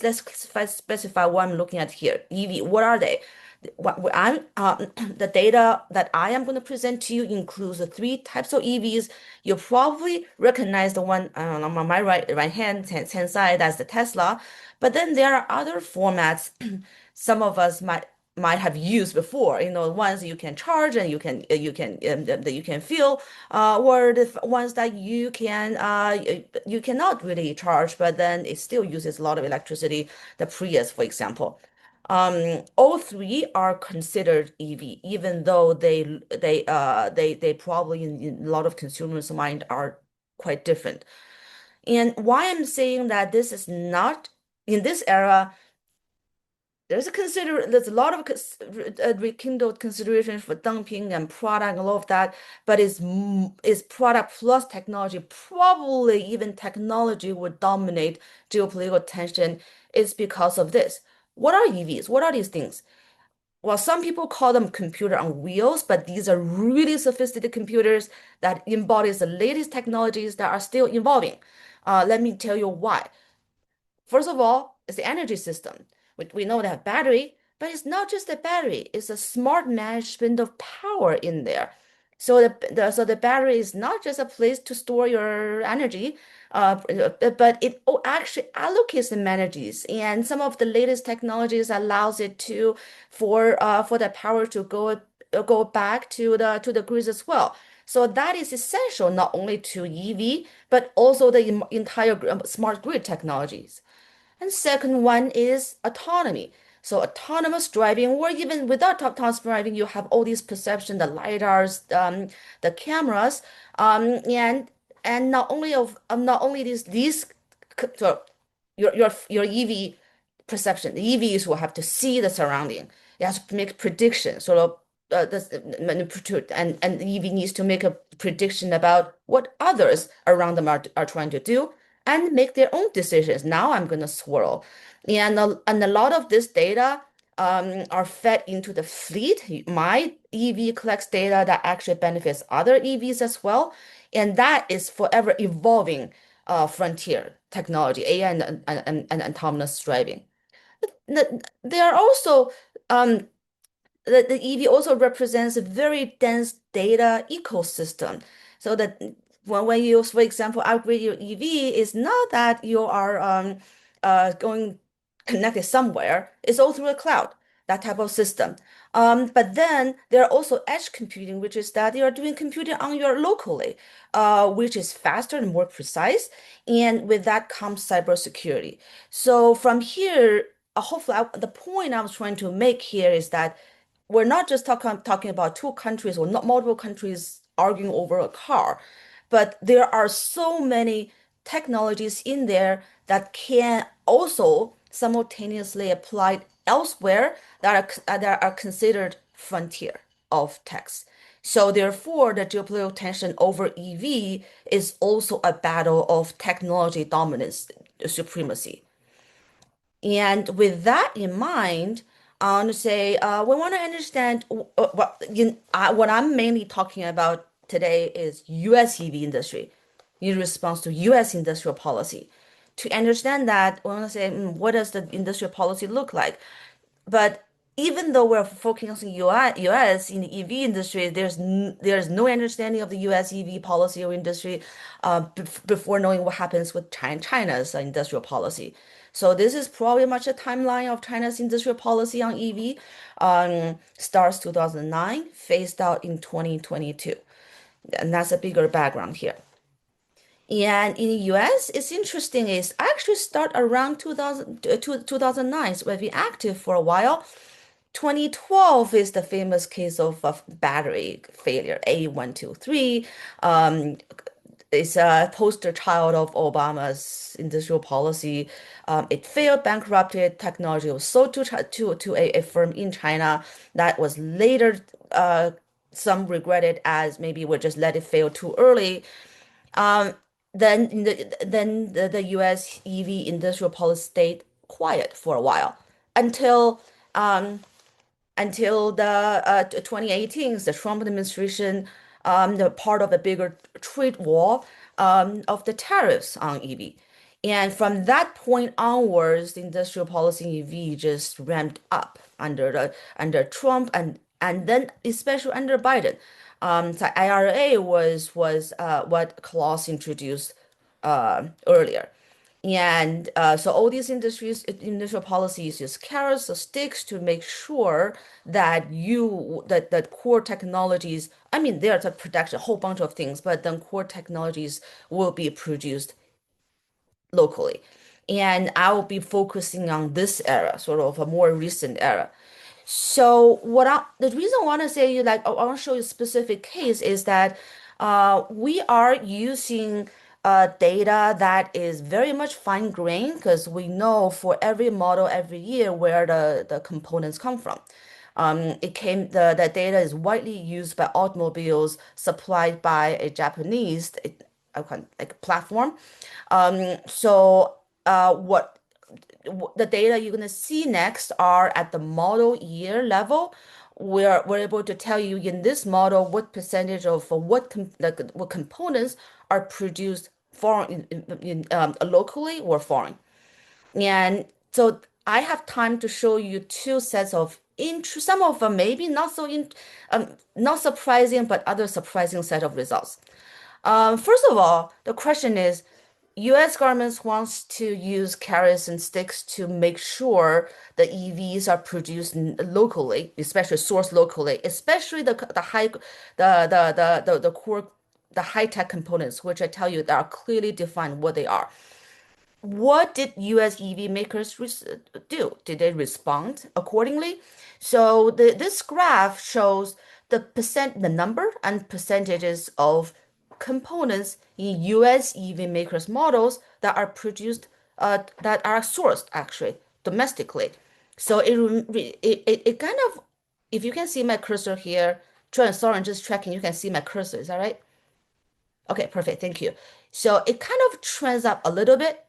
specify what I'm looking at here. EV, what are they? The data that I am going to present to you includes the three types of EVs. You probably recognize the one on my right hand side, that's the Tesla. But then there are other formats. Some of us might have used before. Ones you can charge and that you can feel, or the ones that you cannot really charge, but then it still uses a lot of electricity. The Prius, for example. All three are considered EV, even though they probably in a lot of consumers' mind are quite different. And why I'm saying that this is not in this era, there's a lot of rekindled consideration for dumping and product and all of that, but is product plus technology, probably even technology would dominate geopolitical tension, is because of this. What are EVs? What are these things? Well, some people call them computer on wheels, but these are really sophisticated computers that embodies the latest technologies that are still evolving. Let me tell you why. First of all, it's the energy system. We know they have battery, but it's not just the battery, it's a smart management of power in there. So the battery is not just a place to store your energy, but it actually allocates the energies. And some of the latest technologies allows it to for the power to go back to the grids as well. So that is essential not only to EV, but also the entire smart grid technologies. And second one is autonomy. So autonomous driving, or even without autonomous driving, you have all these perception, the lidars, the cameras, and not only so your EV perception. The EVs will have to see the surrounding. It has to make predictions, sort of and the EV needs to make a prediction about what others around them are trying to do and make their own decisions. Now I'm going to swirl. And a lot of this data are fed into the fleet. My EV collects data that actually benefits other EVs as well. And that is forever evolving frontier technology, AI and autonomous driving. There are also the EV also represents a very dense data ecosystem. So that when you, for example, upgrade your EV, it's not that you are going connected somewhere. It's all through the cloud, that type of system. But then there are also edge computing, which is that you are doing computing on your locally, which is faster and more precise. And with that comes cybersecurity. So from here, hopefully, the point I was trying to make here is that we're not just talking about two countries or not multiple countries arguing over a car, but there are so many technologies in there that can also simultaneously applied elsewhere that are considered frontier of techs. So therefore, the geopolitical tension over EV is also a battle of technology dominance, supremacy. And with that in mind, I want to say we want to understand what I'm mainly talking about today is U.S. EV industry in response to U.S. industrial policy. To understand that, we want to say, what does the industrial policy look like? But even though we're focusing on US in the EV industry, there's no understanding of the US EV policy or industry before knowing what happens with China's industrial policy. So this is probably much a timeline of China's industrial policy on EV. Starts 2009, phased out in 2022. And that's a bigger background here. And in the US, it's interesting is actually start around 2009, so we've been active for a while. 2012 is the famous case of battery failure, A123. It's a poster child of Obama's industrial policy. It failed, bankrupted. Technology was sold to a firm in China that was later, some regretted as maybe we just let it fail too early. Um, then the U.S. EV industrial policy stayed quiet for a while until until the 2018, the Trump administration, the part of a bigger trade war of the tariffs on EV. And from that point onwards, the industrial policy in EV just ramped up under Trump and then especially under Biden. So IRA was what Klaus introduced earlier. And so all these industrial policies use carrots or sticks to make sure that that core technologies, I mean, there's a production, a whole bunch of things, but then core technologies will be produced locally. And I will be focusing on this era, sort of a more recent era. So the reason I want to say like I want to show you a specific case is that we are using data that is very much fine-grained because we know for every model every year where the components come from. The data is widely used by automobiles supplied by a Japanese like platform. So what the data you're going to see next are at the model year level. We're able to tell you in this model what percentage of what components are produced foreign locally or foreign. And so I have time to show you two sets of some of them maybe not surprising, but other surprising set of results. First of all, the question is, U.S. governments wants to use carrots and sticks to make sure the EVs are produced locally, especially sourced locally, especially the core the high tech components, which I tell you that are clearly defined what they are. What did US EV makers do? Did they respond accordingly? So this graph shows the number and percentages of components in US EV makers models that are produced, that are sourced actually domestically. So it kind of, if you can see my cursor here, sorry, I'm just tracking, you can see my cursor, is that right? Okay, perfect, thank you. So it kind of trends up a little bit.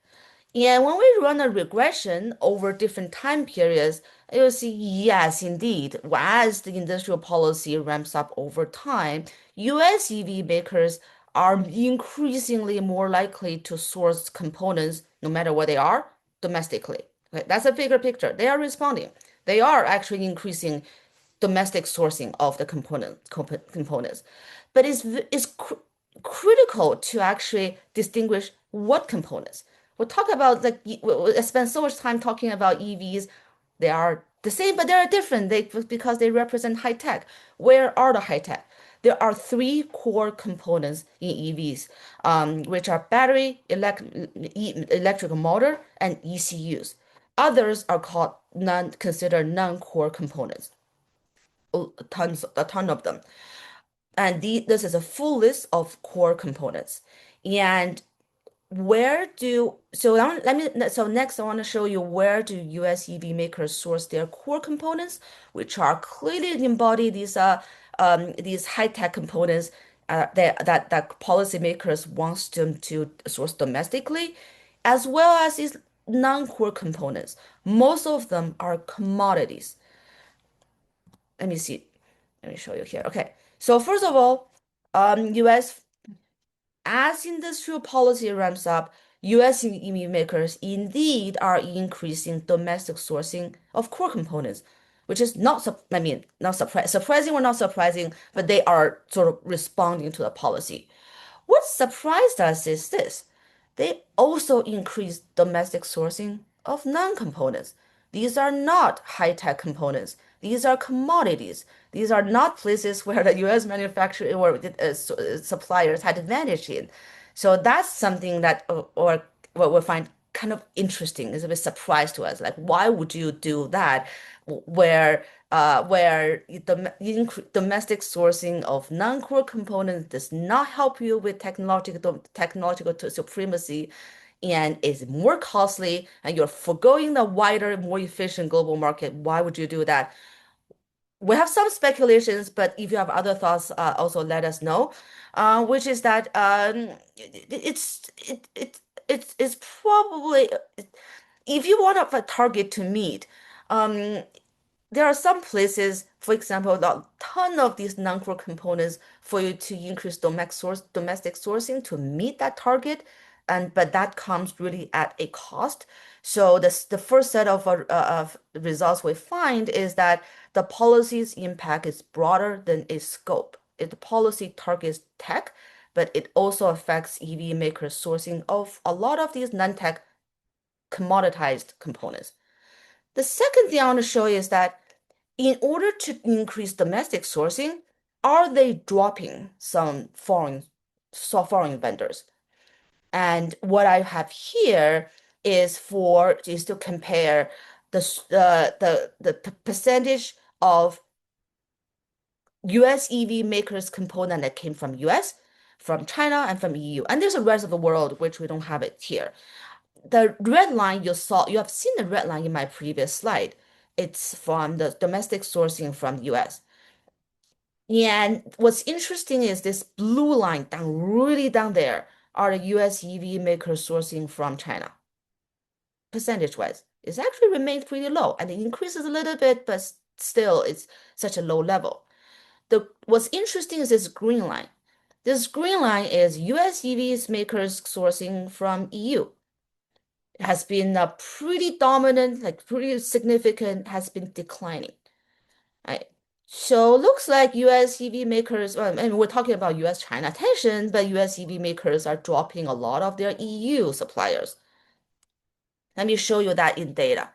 Yeah, when we run a regression over different time periods, you'll see, yes, indeed, as the industrial policy ramps up over time, US EV makers are increasingly more likely to source components, no matter where they are, domestically. Okay, that's a bigger picture. They are responding. They are actually increasing domestic sourcing of the components. But it's critical to actually distinguish what components. We'll talk about I spend so much time talking about EVs. They are the same, but they are different. Because they represent high tech. Where are the high tech? There are three core components in EVs, which are battery, electrical motor, and ECUs. Others are considered non-core components. A ton of them. And this is a full list of core components. And so next I want to show you where do US EV makers source their core components, which are clearly embody these high-tech components that policymakers wants them to source domestically, as well as these non-core components. Most of them are commodities. Let me see. Let me show you here. Okay. So first of all, US as industrial policy ramps up, US EV makers indeed are increasing domestic sourcing of core components, which is not surprising or not surprising, but they are sort of responding to the policy. What surprised us is this. They also increased domestic sourcing of non-components. These are not high-tech components. These are commodities. These are not places where the US manufacturer or suppliers had advantage in. So that's something that or what we find kind of interesting, is a bit surprise to us. Like, why would you do that where the domestic sourcing of non-core components does not help you with technological supremacy and is more costly, and you're forgoing the wider, more efficient global market? Why would you do that? We have some speculations, but if you have other thoughts, also let us know. Which is that it's probably, if you want a target to meet, there are some places, for example, a ton of these non-core components for you to increase domestic sourcing to meet that target, but that comes really at a cost. So the first set of results we find is that the policy's impact is broader than its scope. The policy targets tech, but it also affects EV makers sourcing of a lot of these non-tech commoditized components. The second thing I want to show you is that in order to increase domestic sourcing, are they dropping some foreign vendors? And what I have here is to compare the percentage of US EV makers component that came from US, from China, and from EU. And there's a rest of the world, which we don't have it here. The red line you have seen the red line in my previous slide. It's from the domestic sourcing from US. And what's interesting is this blue line really down there are the US EV makers sourcing from China. Percentage-wise, it's actually remained pretty low, and it increases a little bit, but still it's such a low level. What's interesting is this green line. This green line is US EVs makers sourcing from EU. It has been pretty dominant, like pretty significant, has been declining. Right? So looks like US EV makers, and we're talking about US-China tension, but US EV makers are dropping a lot of their EU suppliers. Let me show you that in data.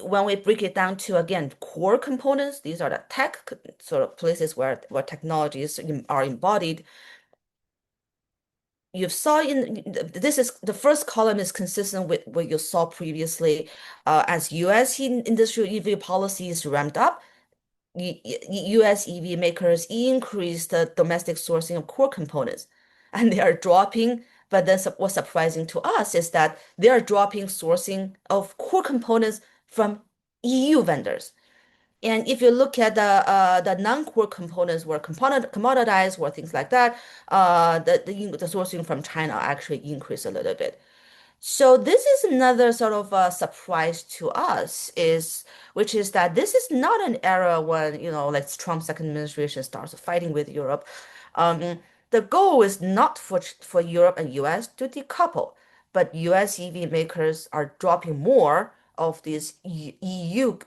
When we break it down to, again, core components, these are the tech sort of places where technologies are embodied. You saw the first column is consistent with what you saw previously. As US industrial EV policies ramped up, US EV makers increased the domestic sourcing of core components, and they are dropping. But then what's surprising to us is that they are dropping sourcing of core components from EU vendors. And if you look at the non-core components were commoditized or things like that, the sourcing from China actually increased a little bit. So this is another sort of surprise to us, which is that this is not an era when, like Trump's second administration starts fighting with Europe. The goal is not for Europe and US to decouple, but US EV makers are dropping more of these EU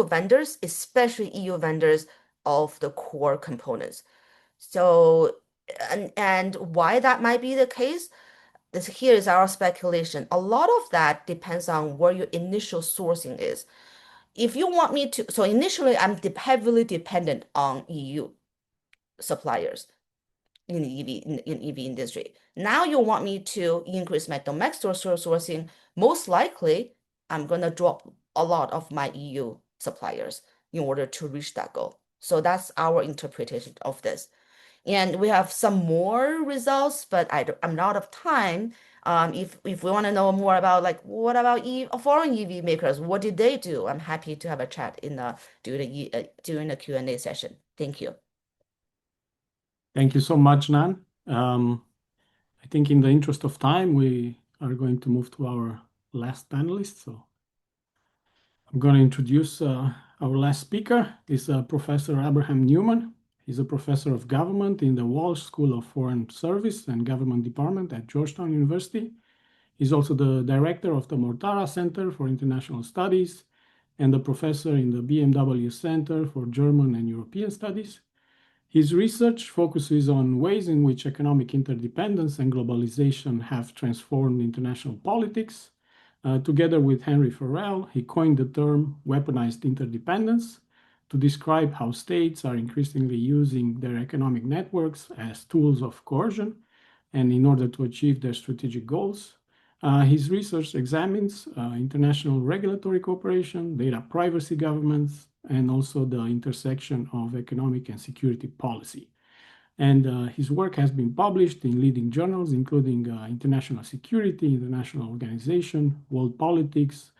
vendors, especially EU vendors of the core components. So, and why that might be the case? Here is our speculation. A lot of that depends on where your initial sourcing is. If you want me to, so initially I'm heavily dependent on EU suppliers in the EV industry. Now you want me to increase my domestic sourcing. Most likely, I'm gonna drop a lot of my EU suppliers in order to reach that goal. So that's our interpretation of this. And we have some more results, but I'm not of time. If we want to know more about what about foreign EV makers, what did they do? I'm happy to have a chat during the Q&A session. Thank you. Thank you so much, Nan. I think in the interest of time, we are going to move to our last panelist. So I'm going to introduce our last speaker. Is Professor Abraham Newman. He's a professor of government in the Walsh School of Foreign Service and Government Department at Georgetown University. He's also the director of the Mortara Center for International Studies and a professor in the BMW Center for German and European Studies. His research focuses on ways in which economic interdependence and globalization have transformed international politics. Together with Henry Farrell, he coined the term weaponized interdependence to describe how states are increasingly using their economic networks as tools of coercion and in order to achieve their strategic goals. His research examines international regulatory cooperation, data privacy governance, and also the intersection of economic and security policy. And his work has been published in leading journals, including International Security, International Organization, World Politics,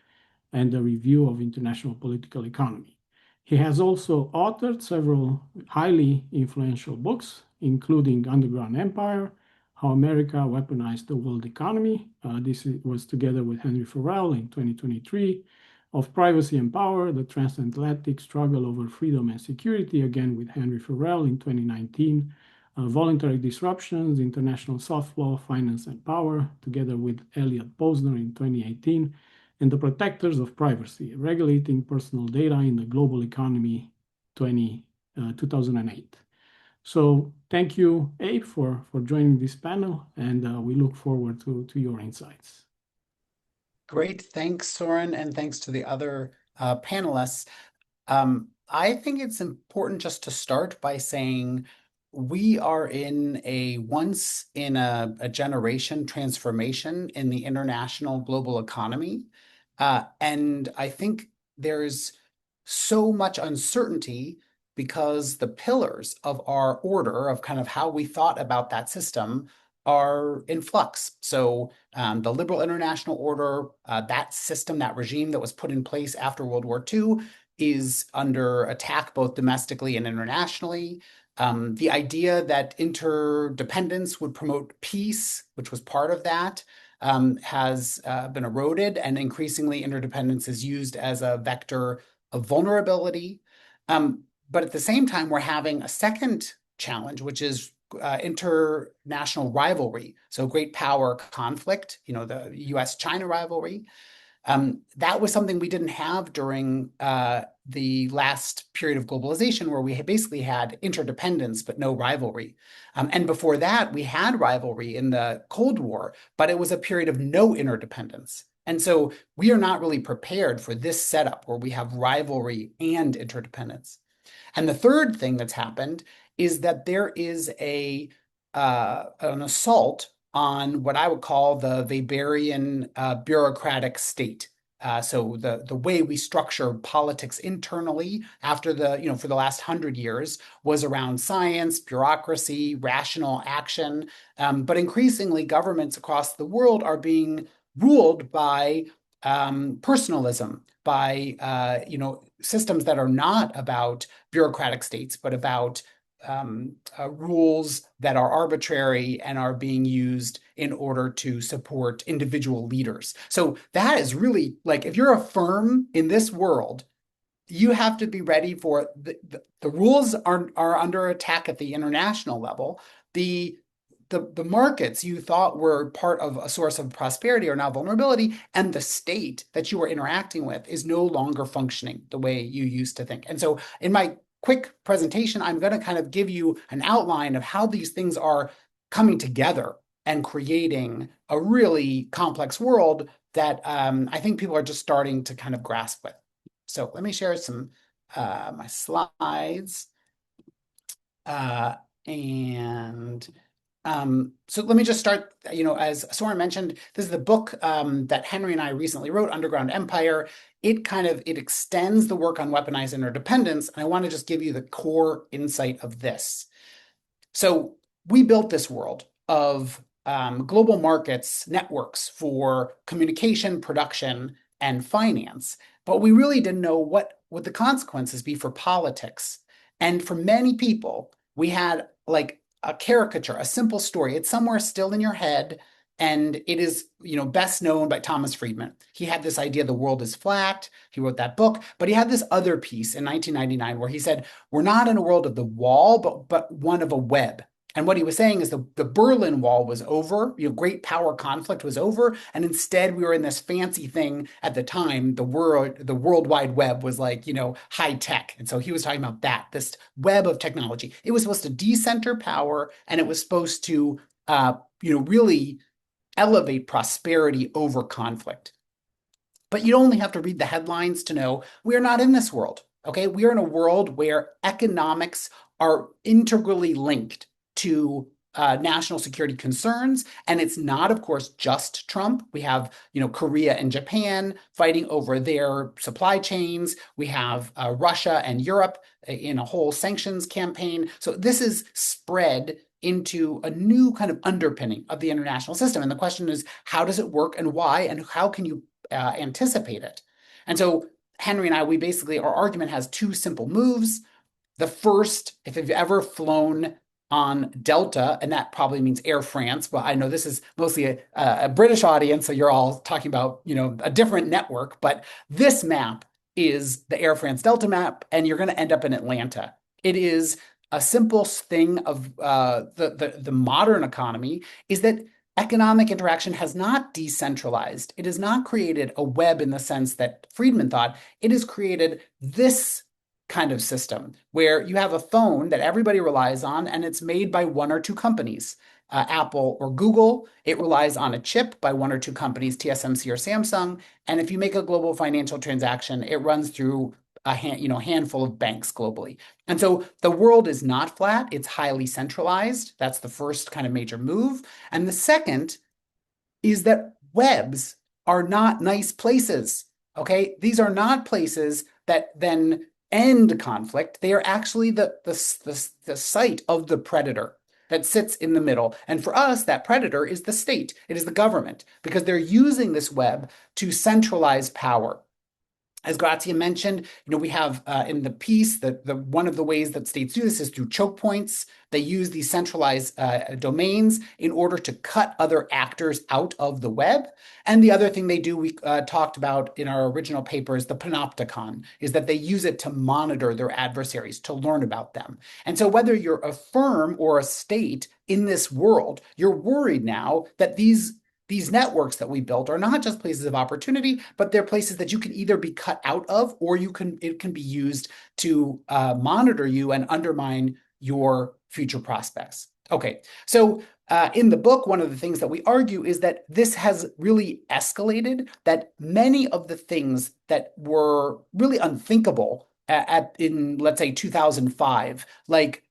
and the Review of International Political Economy. He has also authored several highly influential books, including Underground Empire, How America Weaponized the World Economy. This was together with Henry Farrell in 2023. Of Privacy and Power, the Transatlantic Struggle Over Freedom and Security, again with Henry Farrell in 2019. Voluntary Disruptions, International Soft Law, Finance and Power, together with Elliot Posner in 2018. And The Protectors of Privacy, Regulating Personal Data in the Global Economy, 2008. So thank you, Abe, for joining this panel, and we look forward to your insights. Great. Thanks, Soren, and thanks to the other panelists. I think it's important just to start by saying we are in a once in a generation transformation in the international global economy. And I think there's so much uncertainty because the pillars of our order, of kind of how we thought about that system, are in flux. So the liberal international order, that system, that regime that was put in place after World War II, is under attack both domestically and internationally. The idea that interdependence would promote peace, which was part of that, has been eroded, and increasingly interdependence is used as a vector of vulnerability. But at the same time, we're having a second challenge, which is international rivalry. So great power conflict, the US-China rivalry. That was something we didn't have during the last period of globalization, where we basically had interdependence, but no rivalry. And before that, we had rivalry in the Cold War, but it was a period of no interdependence. And so we are not really prepared for this setup where we have rivalry and interdependence. And the third thing that's happened is that there is an assault on what I would call the Weberian bureaucratic state. So the way we structure politics internally after for the last 100 years was around science, bureaucracy, rational action. But increasingly, governments across the world are being ruled by personalism, by systems that are not about bureaucratic states, but about rules that are arbitrary and are being used in order to support individual leaders. So that is really, like, if you're a firm in this world, you have to be ready for the rules are under attack at the international level. The markets you thought were part of a source of prosperity are now vulnerability, and the state that you are interacting with is no longer functioning the way you used to think. And so in my quick presentation, I'm going to kind of give you an outline of how these things are coming together and creating a really complex world that I think people are just starting to kind of grasp with. So let me share some my slides. So let me just start, as Soren mentioned, this is the book that Henry and I recently wrote, Underground Empire. It extends the work on weaponized interdependence, and I want to just give you the core insight of this. So we built this world of global markets, networks for communication, production, and finance, but we really didn't know what would the consequences be for politics. And for many people, we had like a caricature, a simple story. It's somewhere still in your head, and it is, best known by Thomas Friedman. He had this idea the world is flat. He wrote that book, but he had this other piece in 1999 where he said, we're not in a world of the wall, but one of a web. And what he was saying is the Berlin Wall was over, great power conflict was over, and instead we were in this fancy thing at the time. The World Wide Web was like, high tech. And so he was talking about that, this web of technology. It was supposed to decenter power, and it was supposed to, really elevate prosperity over conflict. But you only have to read the headlines to know we're not in this world, okay? We are in a world where economics are integrally linked to national security concerns. And it's not, of course, just Trump. We have, Korea and Japan fighting over their supply chains. We have Russia and Europe in a whole sanctions campaign. So this is spread into a new kind of underpinning of the international system. And the question is, how does it work and why, and how can you anticipate it? And so Henry and I, our argument has two simple moves. The first, if you've ever flown on Delta, and that probably means Air France, but I know this is mostly a British audience, so you're all talking about, a different network, but this map is the Air France Delta map, and you're going to end up in Atlanta. It is a simple thing of the modern economy is that economic interaction has not decentralized. It has not created a web in the sense that Friedman thought. It has created this kind of system where you have a phone that everybody relies on and it's made by one or two companies, Apple or Google. It relies on a chip by one or two companies, TSMC or Samsung. And if you make a global financial transaction, it runs through a handful of banks globally. And so the world is not flat, it's highly centralized. That's the first kind of major move. And the second is that webs are not nice places. Okay, these are not places that then end conflict. They are actually the site of the predator that sits in the middle. And for us, that predator is the state. It is the government, because they're using this web to centralize power. As Grazia mentioned, we have in the piece that one of the ways that states do this is through choke points. They use these centralized domains in order to cut other actors out of the web. And the other thing they do, we talked about in our original paper, is the panopticon, is that they use it to monitor their adversaries, to learn about them. And so whether you're a firm or a state in this world, you're worried now that these networks that we built are not just places of opportunity, but they're places that you can either be cut out of, or it can be used to monitor you and undermine your future prospects. Okay, so in the book, one of the things that we argue is that this has really escalated, that many of the things that were really unthinkable in, let's say, 2005, like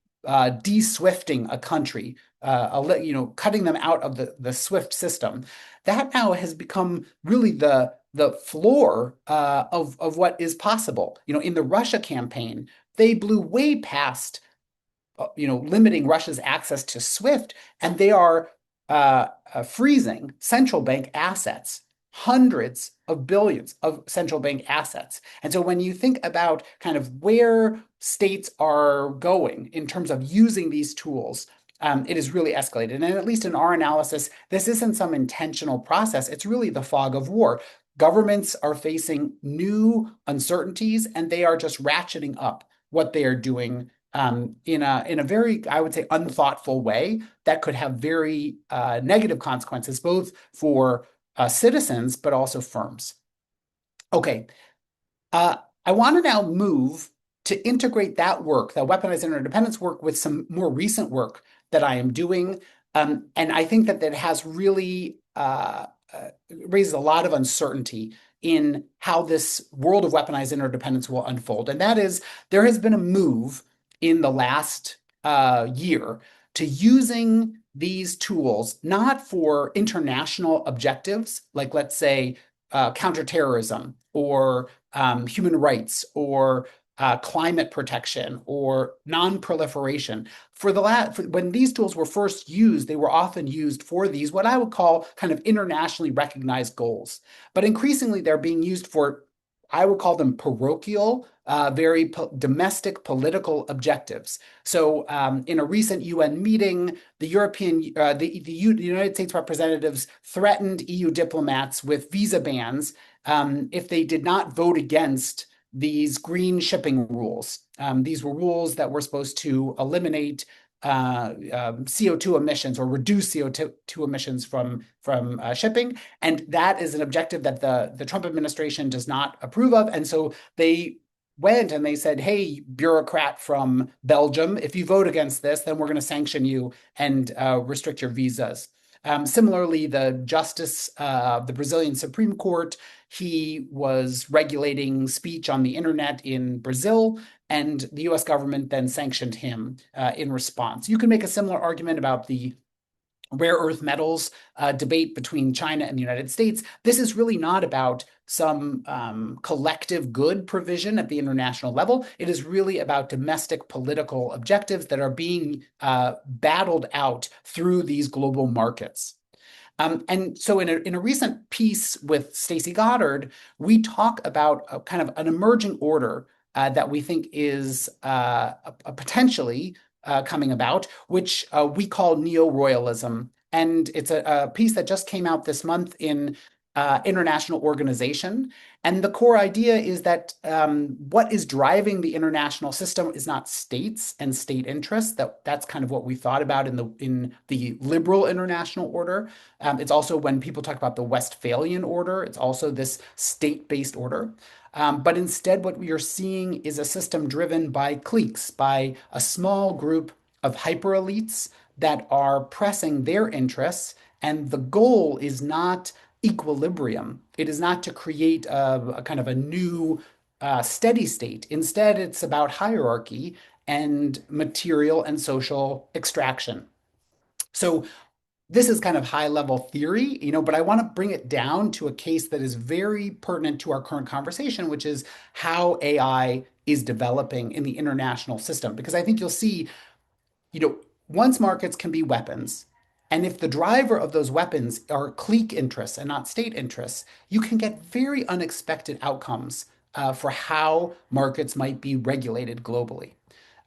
de-swifting a country, cutting them out of the SWIFT system, that now has become really the floor of what is possible. In the Russia campaign, they blew way past limiting Russia's access to SWIFT, and they are freezing central bank assets, hundreds of billions of central bank assets. And so when you think about kind of where states are going in terms of using these tools, it is really escalated. And at least in our analysis, this isn't some intentional process. It's really the fog of war. Governments are facing new uncertainties, and they are just ratcheting up what they are doing in a very, I would say, unthoughtful way that could have very negative consequences, both for citizens, but also firms. Okay, I want to now move to integrate that work, that weaponized interdependence work, with some more recent work that I am doing. And I think that has really raises a lot of uncertainty in how this world of weaponized interdependence will unfold. And that is, there has been a move in the last year to using these tools not for international objectives, like, let's say, counterterrorism or human rights or climate protection or non-proliferation. When these tools were first used, they were often used for these, what I would call kind of internationally recognized goals. But increasingly, they're being used for, I would call them parochial, very domestic political objectives. So in a recent UN meeting, the United States representatives threatened EU diplomats with visa bans if they did not vote against these green shipping rules. These were rules that were supposed to eliminate CO2 emissions or reduce CO2 emissions from shipping. And that is an objective that the Trump administration does not approve of. And so they went and they said, hey, bureaucrat from Belgium, if you vote against this, then we're going to sanction you and restrict your visas. Similarly, the justice of the Brazilian Supreme Court, he was regulating speech on the internet in Brazil, and the US government then sanctioned him in response. You can make a similar argument about the rare earth metals debate between China and the United States. This is really not about some collective good provision at the international level. It is really about domestic political objectives that are being battled out through these global markets. And so in a recent piece with Stacey Goddard, we talk about a kind of an emerging order that we think is potentially coming about, which we call neo-royalism. And it's a piece that just came out this month in International Organization. And the core idea is that what is driving the international system is not states and state interests. That's kind of what we thought about in the liberal international order. It's also when people talk about the Westphalian order, it's also this state-based order. But instead, what we are seeing is a system driven by cliques, by a small group of hyper elites that are pressing their interests. And the goal is not equilibrium. It is not to create a kind of a new steady state. Instead, it's about hierarchy and material and social extraction. So this is kind of high level theory, but I want to bring it down to a case that is very pertinent to our current conversation, which is how AI is developing in the international system. Because I think you'll see, once markets can be weapons, and if the driver of those weapons are clique interests and not state interests, you can get very unexpected outcomes for how markets might be regulated globally.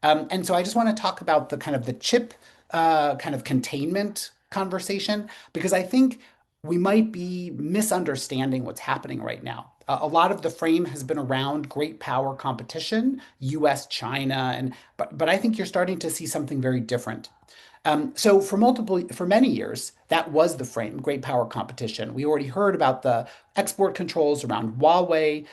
And so I just want to talk about the kind of the chip kind of containment conversation, because I think we might be misunderstanding what's happening right now. A lot of the frame has been around great power competition, US, China, but I think you're starting to see something very different. So for many years, that was the frame, great power competition. We already heard about the export controls around Huawei.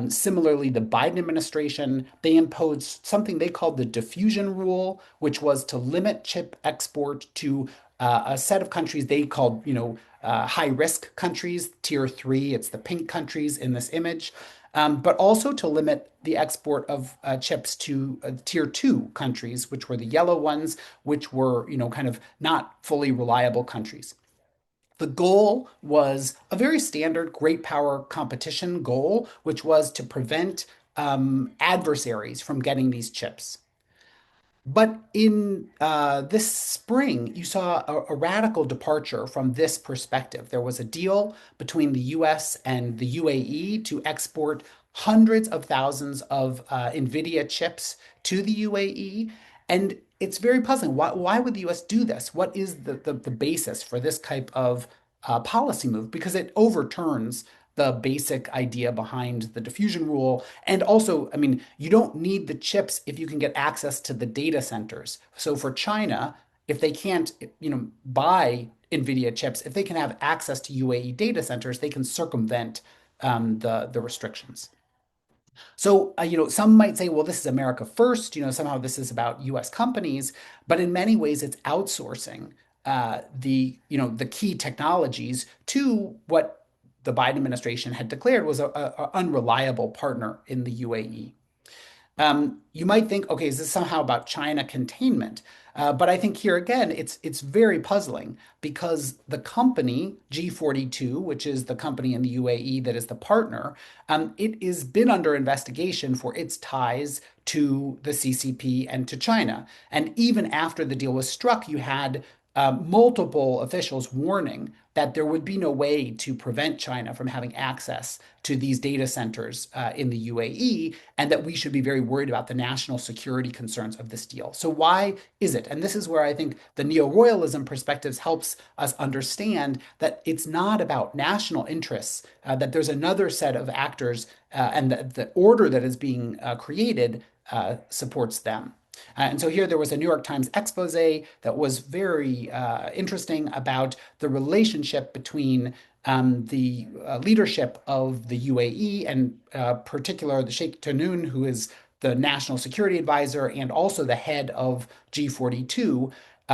Similarly, the Biden administration, they imposed something they called the diffusion rule, which was to limit chip export to a set of countries they called, high risk countries, tier 3. It's the pink countries in this image. But also to limit the export of chips to tier 2 countries, which were the yellow ones, which were, kind of not fully reliable countries. The goal was a very standard great power competition goal, which was to prevent adversaries from getting these chips. But in this spring, you saw a radical departure from this perspective. There was a deal between the US and the UAE to export hundreds of thousands of NVIDIA chips to the UAE. And it's very puzzling. Why would the US do this? What is the basis for this type of policy move? Because it overturns the basic idea behind the diffusion rule. And also, I mean, you don't need the chips if you can get access to the data centers. So for China, if they can't, buy NVIDIA chips, if they can have access to UAE data centers, they can circumvent the restrictions. So, some might say, well, this is America first, somehow this is about US companies, but in many ways it's outsourcing the key technologies to what the Biden administration had declared was an unreliable partner in the UAE. You might think, okay, is this somehow about China containment? But I think here again, it's very puzzling because the company G42, which is the company in the UAE that is the partner, it has been under investigation for its ties to the CCP and to China. And even after the deal was struck, you had multiple officials warning that there would be no way to prevent China from having access to these data centers in the UAE, and that we should be very worried about the national security concerns of this deal. So why is it? And this is where I think the neo-royalism perspectives helps us understand that it's not about national interests, that there's another set of actors, and the order that is being created supports them. And so here there was a New York Times expose that was very interesting about the relationship between the leadership of the UAE and particular the Sheikh Tahnoun, who is the national security advisor and also the head of G42,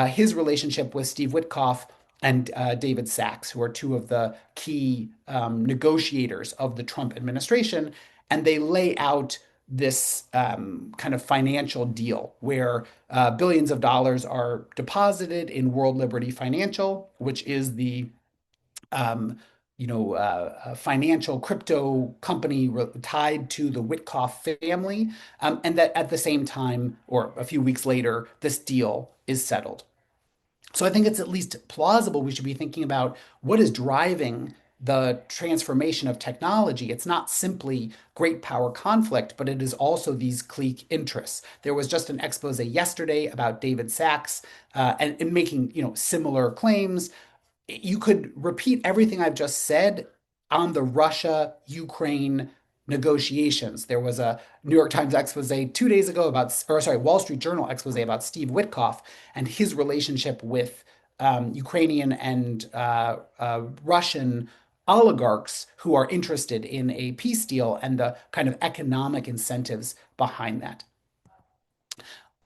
his relationship with Steve Witkoff and David Sachs, who are two of the key negotiators of the Trump administration. And they lay out this kind of financial deal where billions of dollars are deposited in World Liberty Financial, which is the financial crypto company tied to the Witkoff family, and that at the same time, or a few weeks later, this deal is settled. So I think it's at least plausible we should be thinking about what is driving the transformation of technology. It's not simply great power conflict, but it is also these clique interests. There was just an expose yesterday about David Sachs and making similar claims. You could repeat everything I've just said on the Russia-Ukraine negotiations. There was a New York Times expose 2 days ago about, or sorry, Wall Street Journal expose about Steve Witkoff and his relationship with Ukrainian and Russian oligarchs who are interested in a peace deal and the kind of economic incentives behind that.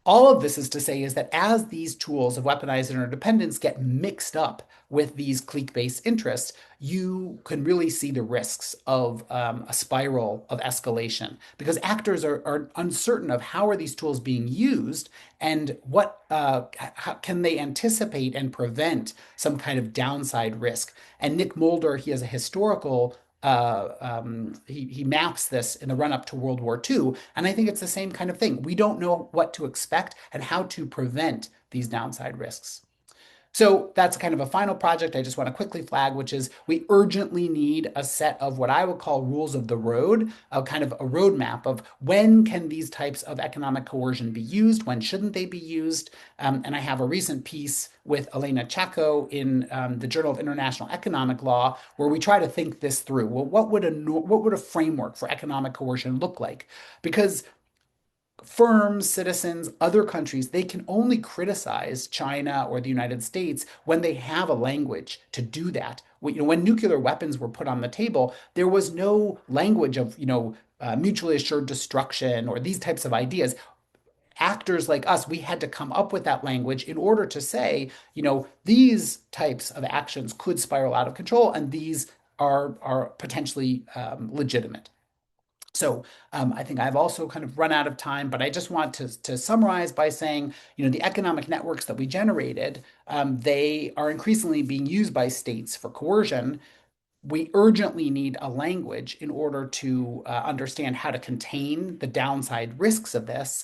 All of this is to say is that as these tools of weaponized interdependence get mixed up with these clique-based interests, you can really see the risks of a spiral of escalation because actors are uncertain of how are these tools being used and what how can they anticipate and prevent some kind of downside risk. And Nick Mulder, he has a historical he maps this in the run up to World War II. And I think it's the same kind of thing. We don't know what to expect and how to prevent these downside risks. So that's kind of a final project I just want to quickly flag, which is we urgently need a set of what I would call rules of the road, a kind of a roadmap of when can these types of economic coercion be used, when shouldn't they be used. And I have a recent piece with Elena Chaco in the Journal of International Economic Law, where we try to think this through. Well, what would a framework for economic coercion look like? Because firms, citizens, other countries, they can only criticize China or the United States when they have a language to do that. When nuclear weapons were put on the table, there was no language of, mutually assured destruction or these types of ideas. Actors like us, we had to come up with that language in order to say, these types of actions could spiral out of control and these are potentially legitimate. So I think I've also kind of run out of time, but I just want to summarize by saying, the economic networks that we generated, they are increasingly being used by states for coercion. We urgently need a language in order to understand how to contain the downside risks of this.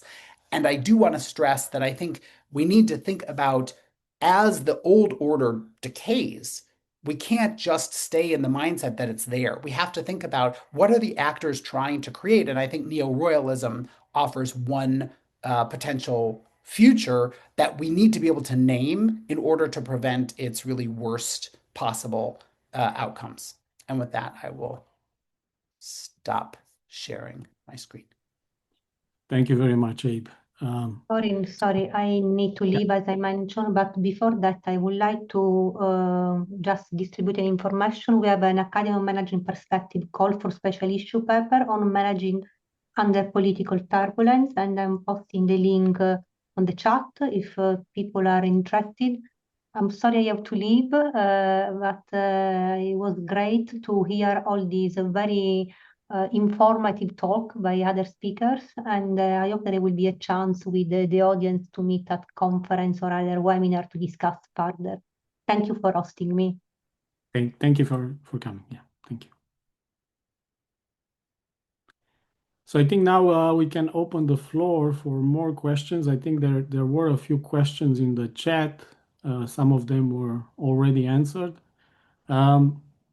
And I do want to stress that I think we need to think about as the old order decays, we can't just stay in the mindset that it's there. We have to think about what are the actors trying to create. And I think neo-royalism offers one potential future that we need to be able to name in order to prevent its really worst possible outcomes. And with that, I will stop sharing my screen. Thank you very much, Abe. Sorry, I need to leave as I mentioned, but before that, I would like to just distribute an information. We have an Academy of Managing Perspective call for special issue paper on managing under political turbulence, and I'm posting the link on the chat if people are interested. I'm sorry I have to leave, but it was great to hear all these very informative talk by other speakers, and I hope there will be a chance with the audience to meet at conference or other webinar to discuss further. Thank you for hosting me. Thank you for coming. Yeah, thank you. So I think now we can open the floor for more questions. I think there were a few questions in the chat. Some of them were already answered.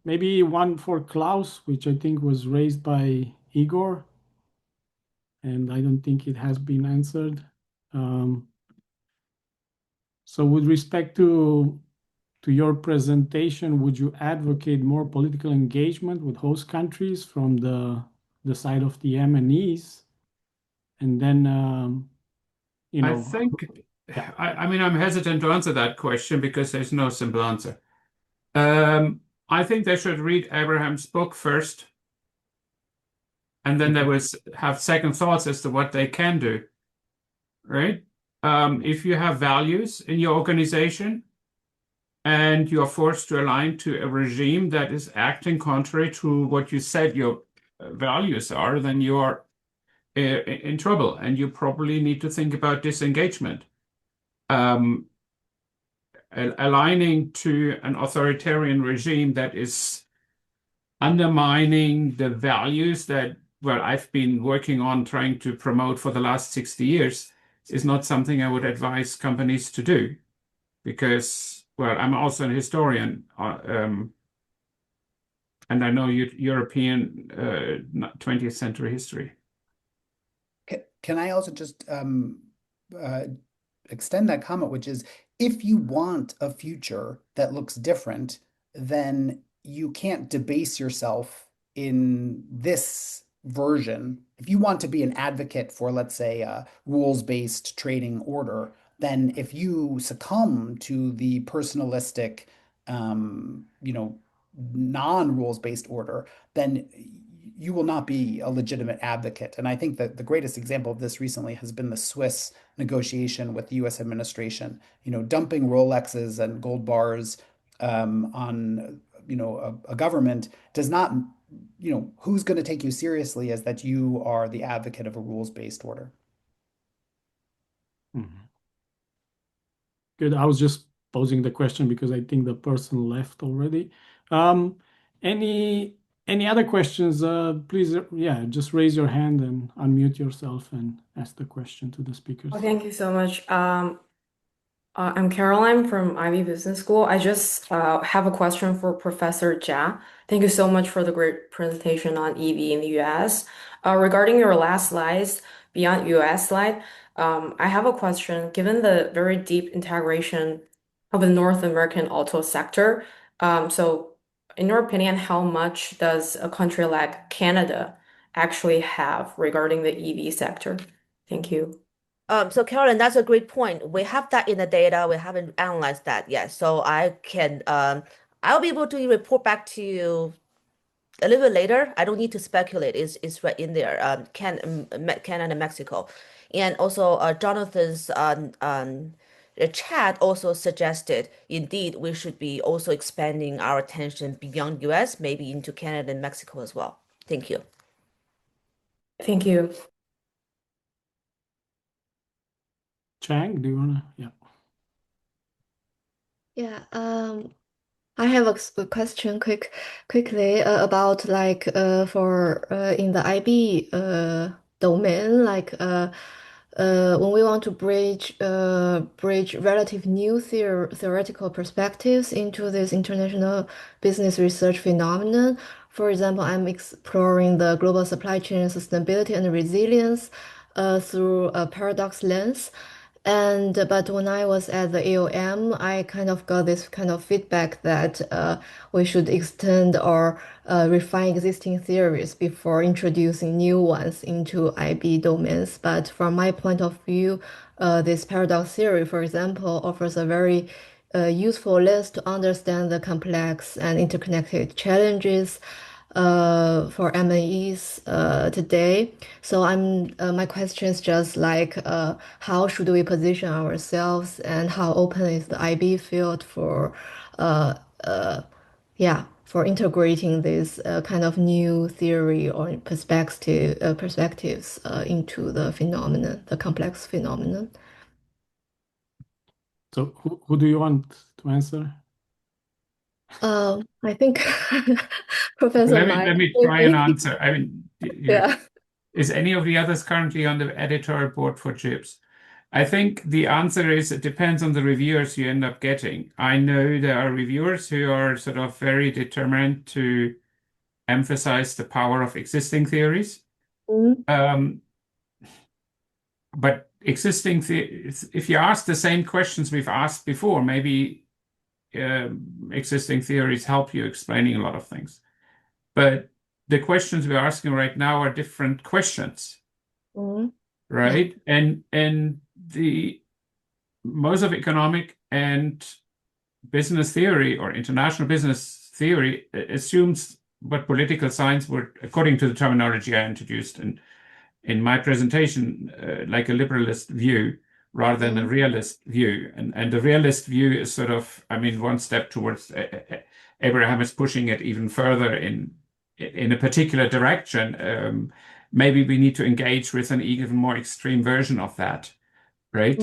Maybe one for Klaus, which I think was raised by Igor, and I don't think it has been answered. So with respect to your presentation, would you advocate more political engagement with host countries from the side of the MNEs? And then, I think, I mean, I'm hesitant to answer that question because there's no simple answer. I think they should read Abraham's book first, and then they will have second thoughts as to what they can do, right? If you have values in your organization and you're forced to align to a regime that is acting contrary to what you said your values are, then you are in trouble, and you probably need to think about disengagement. Aligning to an authoritarian regime that is undermining the values that, well, I've been working on trying to promote for the last 60 years is not something I would advise companies to do because, well, I'm also a historian and I know European 20th century history. Can I also just extend that comment, which is if you want a future that looks different, then you can't debase yourself in this version. If you want to be an advocate for, let's say, a rules-based trading order, then if you succumb to the personalistic, non-rules-based order, then you will not be a legitimate advocate. And I think that the greatest example of this recently has been the Swiss negotiation with the US administration, dumping Rolexes and gold bars on a government does not, who's going to take you seriously as that you are the advocate of a rules-based order. Good. I was just posing the question because I think the person left already. Any other questions? Please, just raise your hand and unmute yourself and ask the question to the speakers. Oh, thank you so much. I'm Caroline from Ivy Business School. I just have a question for Professor Jia. Thank you so much for the great presentation on EV in the US. Regarding your last slides, beyond US slide, I have a question. Given the very deep integration of the North American auto sector, so in your opinion, how much does a country like Canada actually have regarding the EV sector? Thank you. So Carolyn, that's a great point. We have that in the data. We haven't analyzed that yet. So I'll be able to report back to you a little bit later. I don't need to speculate. It's right in there. Canada and Mexico. And also Jonathan's chat also suggested, indeed, we should be also expanding our attention beyond US, maybe into Canada and Mexico as well. Thank you. Thank you. Chang, do you want to? Yeah. Yeah, I have a question quickly about like for in the IB domain, like when we want to bridge relative new theoretical perspectives into this international business research phenomenon. For example, I'm exploring the global supply chain sustainability and resilience through a paradox lens. But when I was at the AOM, I kind of got this kind of feedback that we should extend or refine existing theories before introducing new ones into IB domains. But from my point of view, this paradox theory, for example, offers a very useful lens to understand the complex and interconnected challenges for M&Es today. So my question is just like how should we position ourselves and how open is the IB field for for integrating this kind of new theory or perspectives into the phenomenon, the complex phenomenon. So who do you want to answer? I think Professor Let me try and answer. I mean, Yeah. Is any of the others currently on the editorial board for JIBS? I think the answer is it depends on the reviewers you end up getting. I know there are reviewers who are sort of very determined to emphasize the power of existing theories. But if you ask the same questions we've asked before, maybe existing theories help you explaining a lot of things. But the questions we're asking right now are different questions, right? And the most of economic and business theory or international business theory assumes what political science would, according to the terminology I introduced in my presentation, like a liberalist view rather than a realist view. And the realist view is sort of, I mean, one step towards Abraham is pushing it even further in a particular direction. Maybe we need to engage with an even more extreme version of that, right?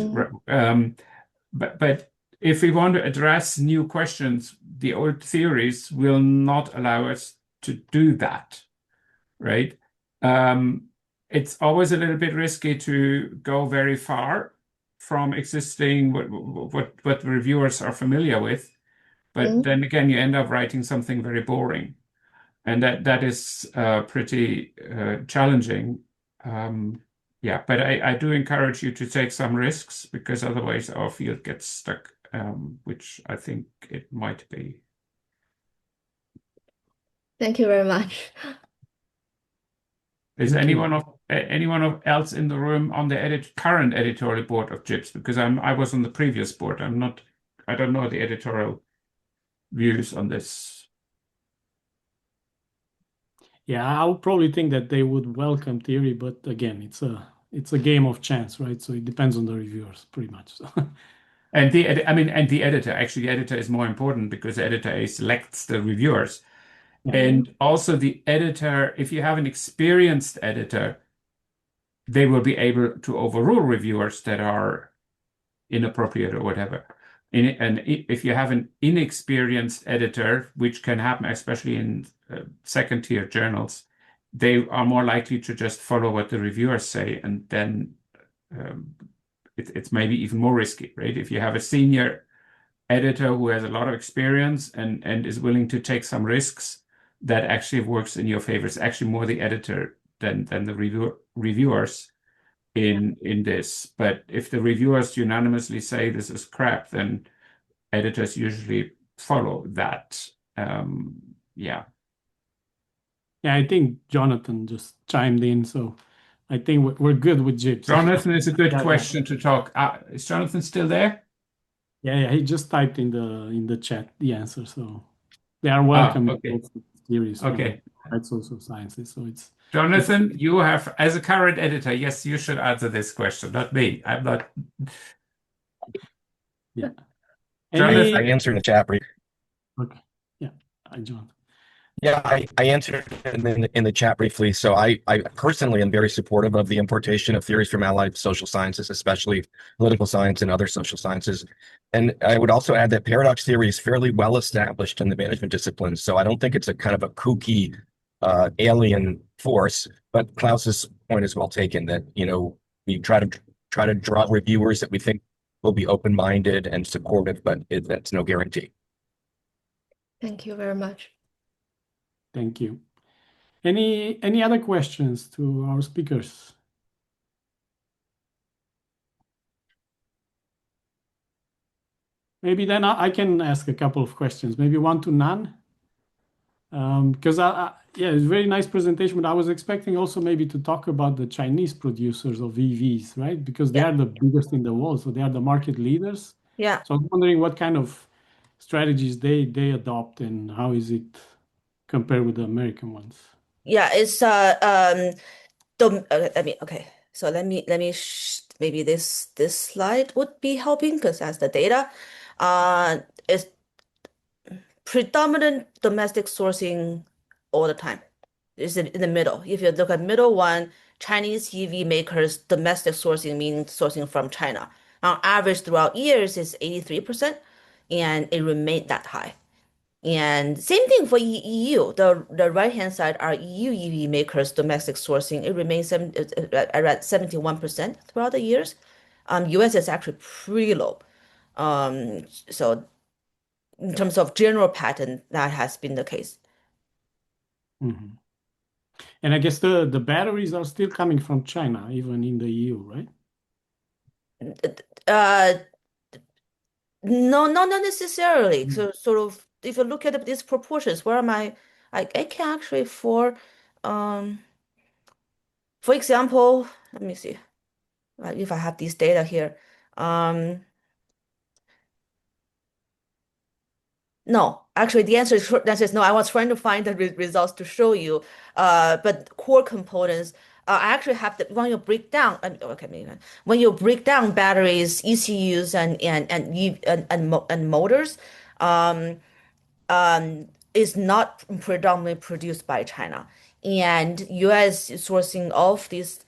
But if we want to address new questions, the old theories will not allow us to do that, right? It's always a little bit risky to go very far from existing what reviewers are familiar with, but then again, you end up writing something very boring, and that is pretty challenging. But I do encourage you to take some risks because otherwise our field gets stuck, which I think it might be. Thank you very much. Is Thank you. anyone else in the room on the current editorial board of JIPS? Because I was on the previous board. I don't know the editorial views on this. Yeah, I would probably think that they would welcome theory, but again, it's a game of chance, right? So it depends on the reviewers, pretty much. So. And the editor, actually, the editor is more important because the editor selects the reviewers. Yeah. And also the editor, if you have an experienced editor, they will be able to overrule reviewers that are inappropriate or whatever. And if you have an inexperienced editor, which can happen especially in second-tier journals, they are more likely to just follow what the reviewers say, and then it's maybe even more risky, right? If you have a senior editor who has a lot of experience and is willing to take some risks, that actually works in your favor. It's actually more the editor than the reviewers in this. But if the reviewers unanimously say this is crap, then editors usually follow that. Yeah. Yeah, I think Jonathan just chimed in, so I think we're good with JIPS. Jonathan is a good Yeah, question to talk. Is Jonathan still there? Yeah, he just typed in the chat the answer, so they are welcome Okay. theories Okay. from social sciences. So it's Jonathan, you have, as a current editor, yes, you should answer this question, not me. I'm not. Yeah. Jonathan, I answered in the chat. Okay. Yeah. Hi, John. Yeah, I answered in the chat briefly. So I personally am very supportive of the importation of theories from allied social sciences, especially political science and other social sciences. And I would also add that paradox theory is fairly well established in the management disciplines. So I don't think it's a kind of a kooky alien force. But Klaus's point is well taken that, we try to draw reviewers that we think will be open-minded and supportive, but that's no guarantee. Thank you very much. Thank you. Any other questions to our speakers? Maybe then I can ask a couple of questions, maybe one to Nan. Because yeah, it's a very nice presentation, but I was expecting also maybe to talk about the Chinese producers of EVs, right? Because they are the biggest in the world, so they are the market leaders. Yeah. So I'm wondering what kind of strategies they adopt and how is it compared with the American ones? Yeah, it's I mean, okay. So maybe this slide would be helping because that's the data. It's predominant domestic sourcing all the time. It's in the middle. If you look at middle one, Chinese EV makers domestic sourcing means sourcing from China. On average throughout years is 83%, and it remained that high. And same thing for EU. The right-hand side are EU EV makers domestic sourcing. It remains around 71% throughout the years. US is actually pretty low. So in terms of general pattern, that has been the case. Mm-hmm. And I guess the batteries are still coming from China, even in the EU, right? Uh, no, not necessarily. So sort of, if you look at these proportions, where am I can actually for example, let me see if I have these data here. No, actually, the answer is no. I was trying to find the results to show you. But core components, I actually have the when you break down. Okay, maybe when you break down batteries, ECUs, and motors, um, is not predominantly produced by China. And US sourcing of these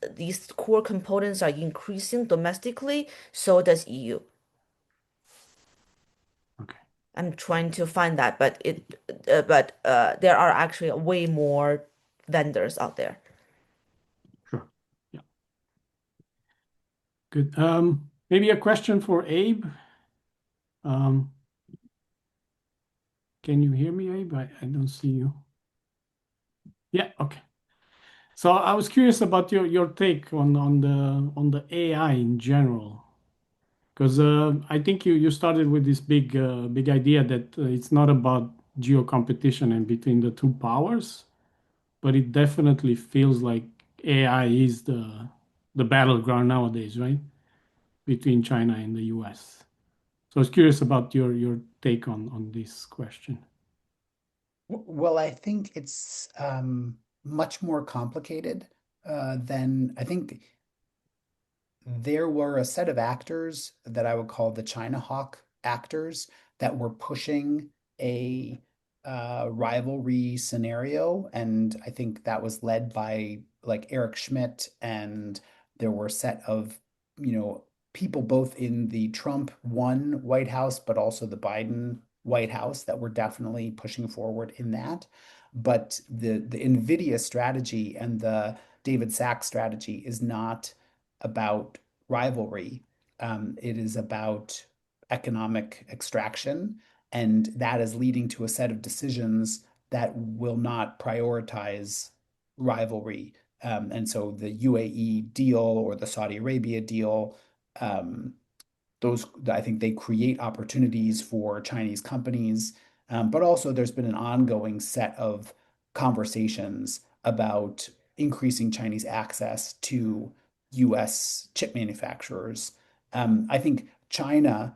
core components are increasing domestically, so does EU. Okay. I'm trying to find that, but there are actually way more vendors out there. Sure. Yeah. Good. Maybe a question for Abe. Can you hear me, Abe? I don't see you. Yeah, okay. So I was curious about your take on the AI in general, because I think you started with this big idea that it's not about geo-competition and between the two powers, but it definitely feels like AI is the battleground nowadays, right? Between China and the US. So I was curious about your take on this question. Well, I think it's much more complicated than I think there were a set of actors that I would call the China Hawk actors that were pushing a rivalry scenario, and I think that was led by like Eric Schmidt, and there were a set of people both in the Trump one White House, but also the Biden White House that were definitely pushing forward in that. But the NVIDIA strategy and the David Sachs strategy is not about rivalry. It is about economic extraction, and that is leading to a set of decisions that will not prioritize rivalry. And so the UAE deal or the Saudi Arabia deal, those I think they create opportunities for Chinese companies, but also there's been an ongoing set of conversations about increasing Chinese access to US chip manufacturers. I think China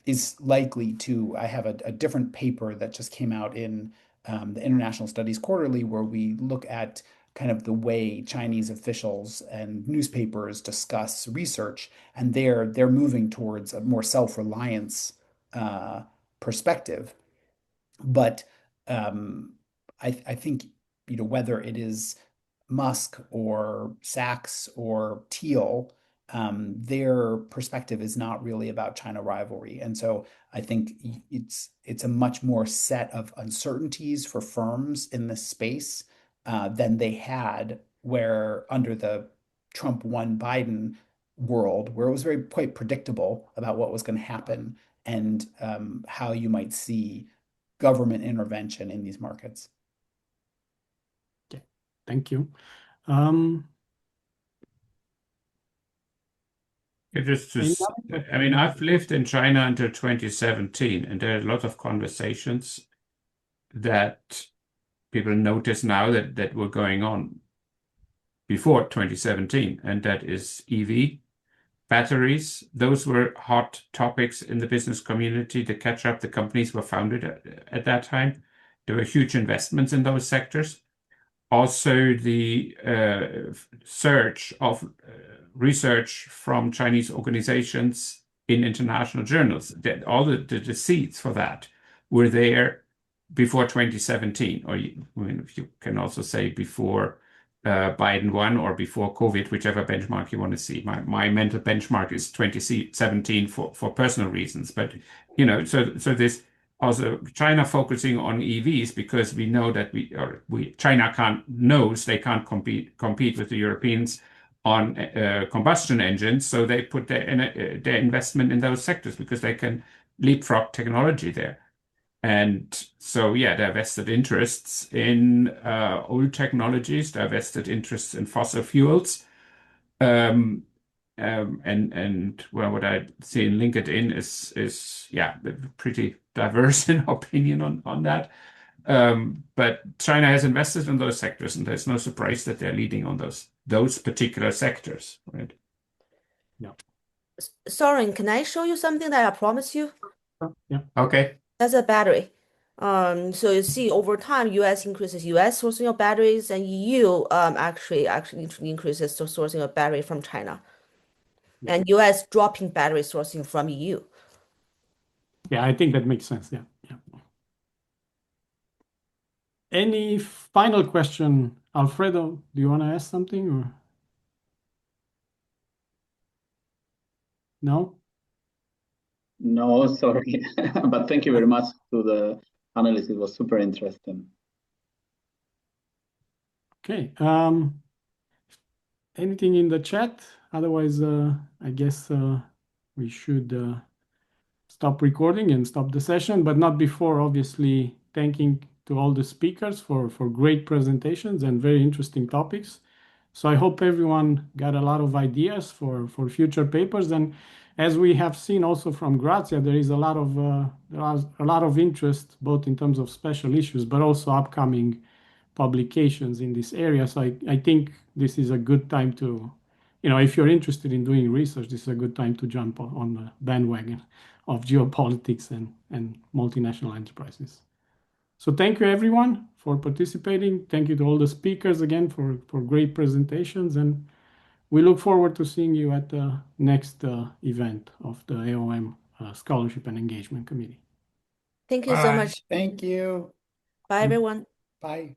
is likely to, I have a different paper that just came out in the International Studies Quarterly, where we look at kind of the way Chinese officials and newspapers discuss research, and they're moving towards a more self-reliance perspective. But I think whether it is Musk or Sachs or Thiel, their perspective is not really about China rivalry. And so I think it's a much more set of uncertainties for firms in this space than they had where under the Trump one Biden world, where it was very quite predictable about what was going to happen and how you might see government intervention in these markets. Okay, thank you. I've lived in China until 2017, and there are a lot of conversations that people notice now that were going on before 2017, and that is EV, batteries. Those were hot topics in the business community. To catch up, the companies were founded at that time. There were huge investments in those sectors. Also, the search of research from Chinese organizations in international journals, that all the seeds for that were there before 2017, or if you can also say before Biden won or before COVID, whichever benchmark you want to see. My mental benchmark is 2017 for personal reasons, but so this also China focusing on EVs because we know that China knows they can't compete with the Europeans on combustion engines, so they put their investment in those sectors because they can leapfrog technology there. And so, yeah, there are vested interests in old technologies, there are vested interests in fossil fuels. And well, what I see in LinkedIn is pretty diverse in opinion on that. But China has invested in those sectors, and there's no surprise that they're leading on those particular sectors, right? Yeah. Soren, can I show you something that I promised you? Yeah. Okay. That's a battery. So you see over time, US increases US sourcing of batteries, and EU actually increases the sourcing of battery from China, and US dropping battery sourcing from EU. Yeah, I think that makes sense. Yeah. Any final question, Alfredo? Do you want to ask something or no? No, sorry. But thank you very much to the analyst. It was super interesting. Okay. Anything in the chat? Otherwise, I guess we should stop recording and stop the session, but not before, obviously, thanking to all the speakers for great presentations and very interesting topics. So I hope everyone got a lot of ideas for future papers. And as we have seen also from Grazia, there is a lot of interest, both in terms of special issues, but also upcoming publications in this area. So I think this is a good time to, if you're interested in doing research, this is a good time to jump on the bandwagon of geopolitics and multinational enterprises. So thank you everyone for participating. Thank you to all the speakers again for great presentations. And we look forward to seeing you at the next event of the AOM Scholarship and Engagement Committee. Thank you so Bye. much. Thank you. Bye, everyone. Bye.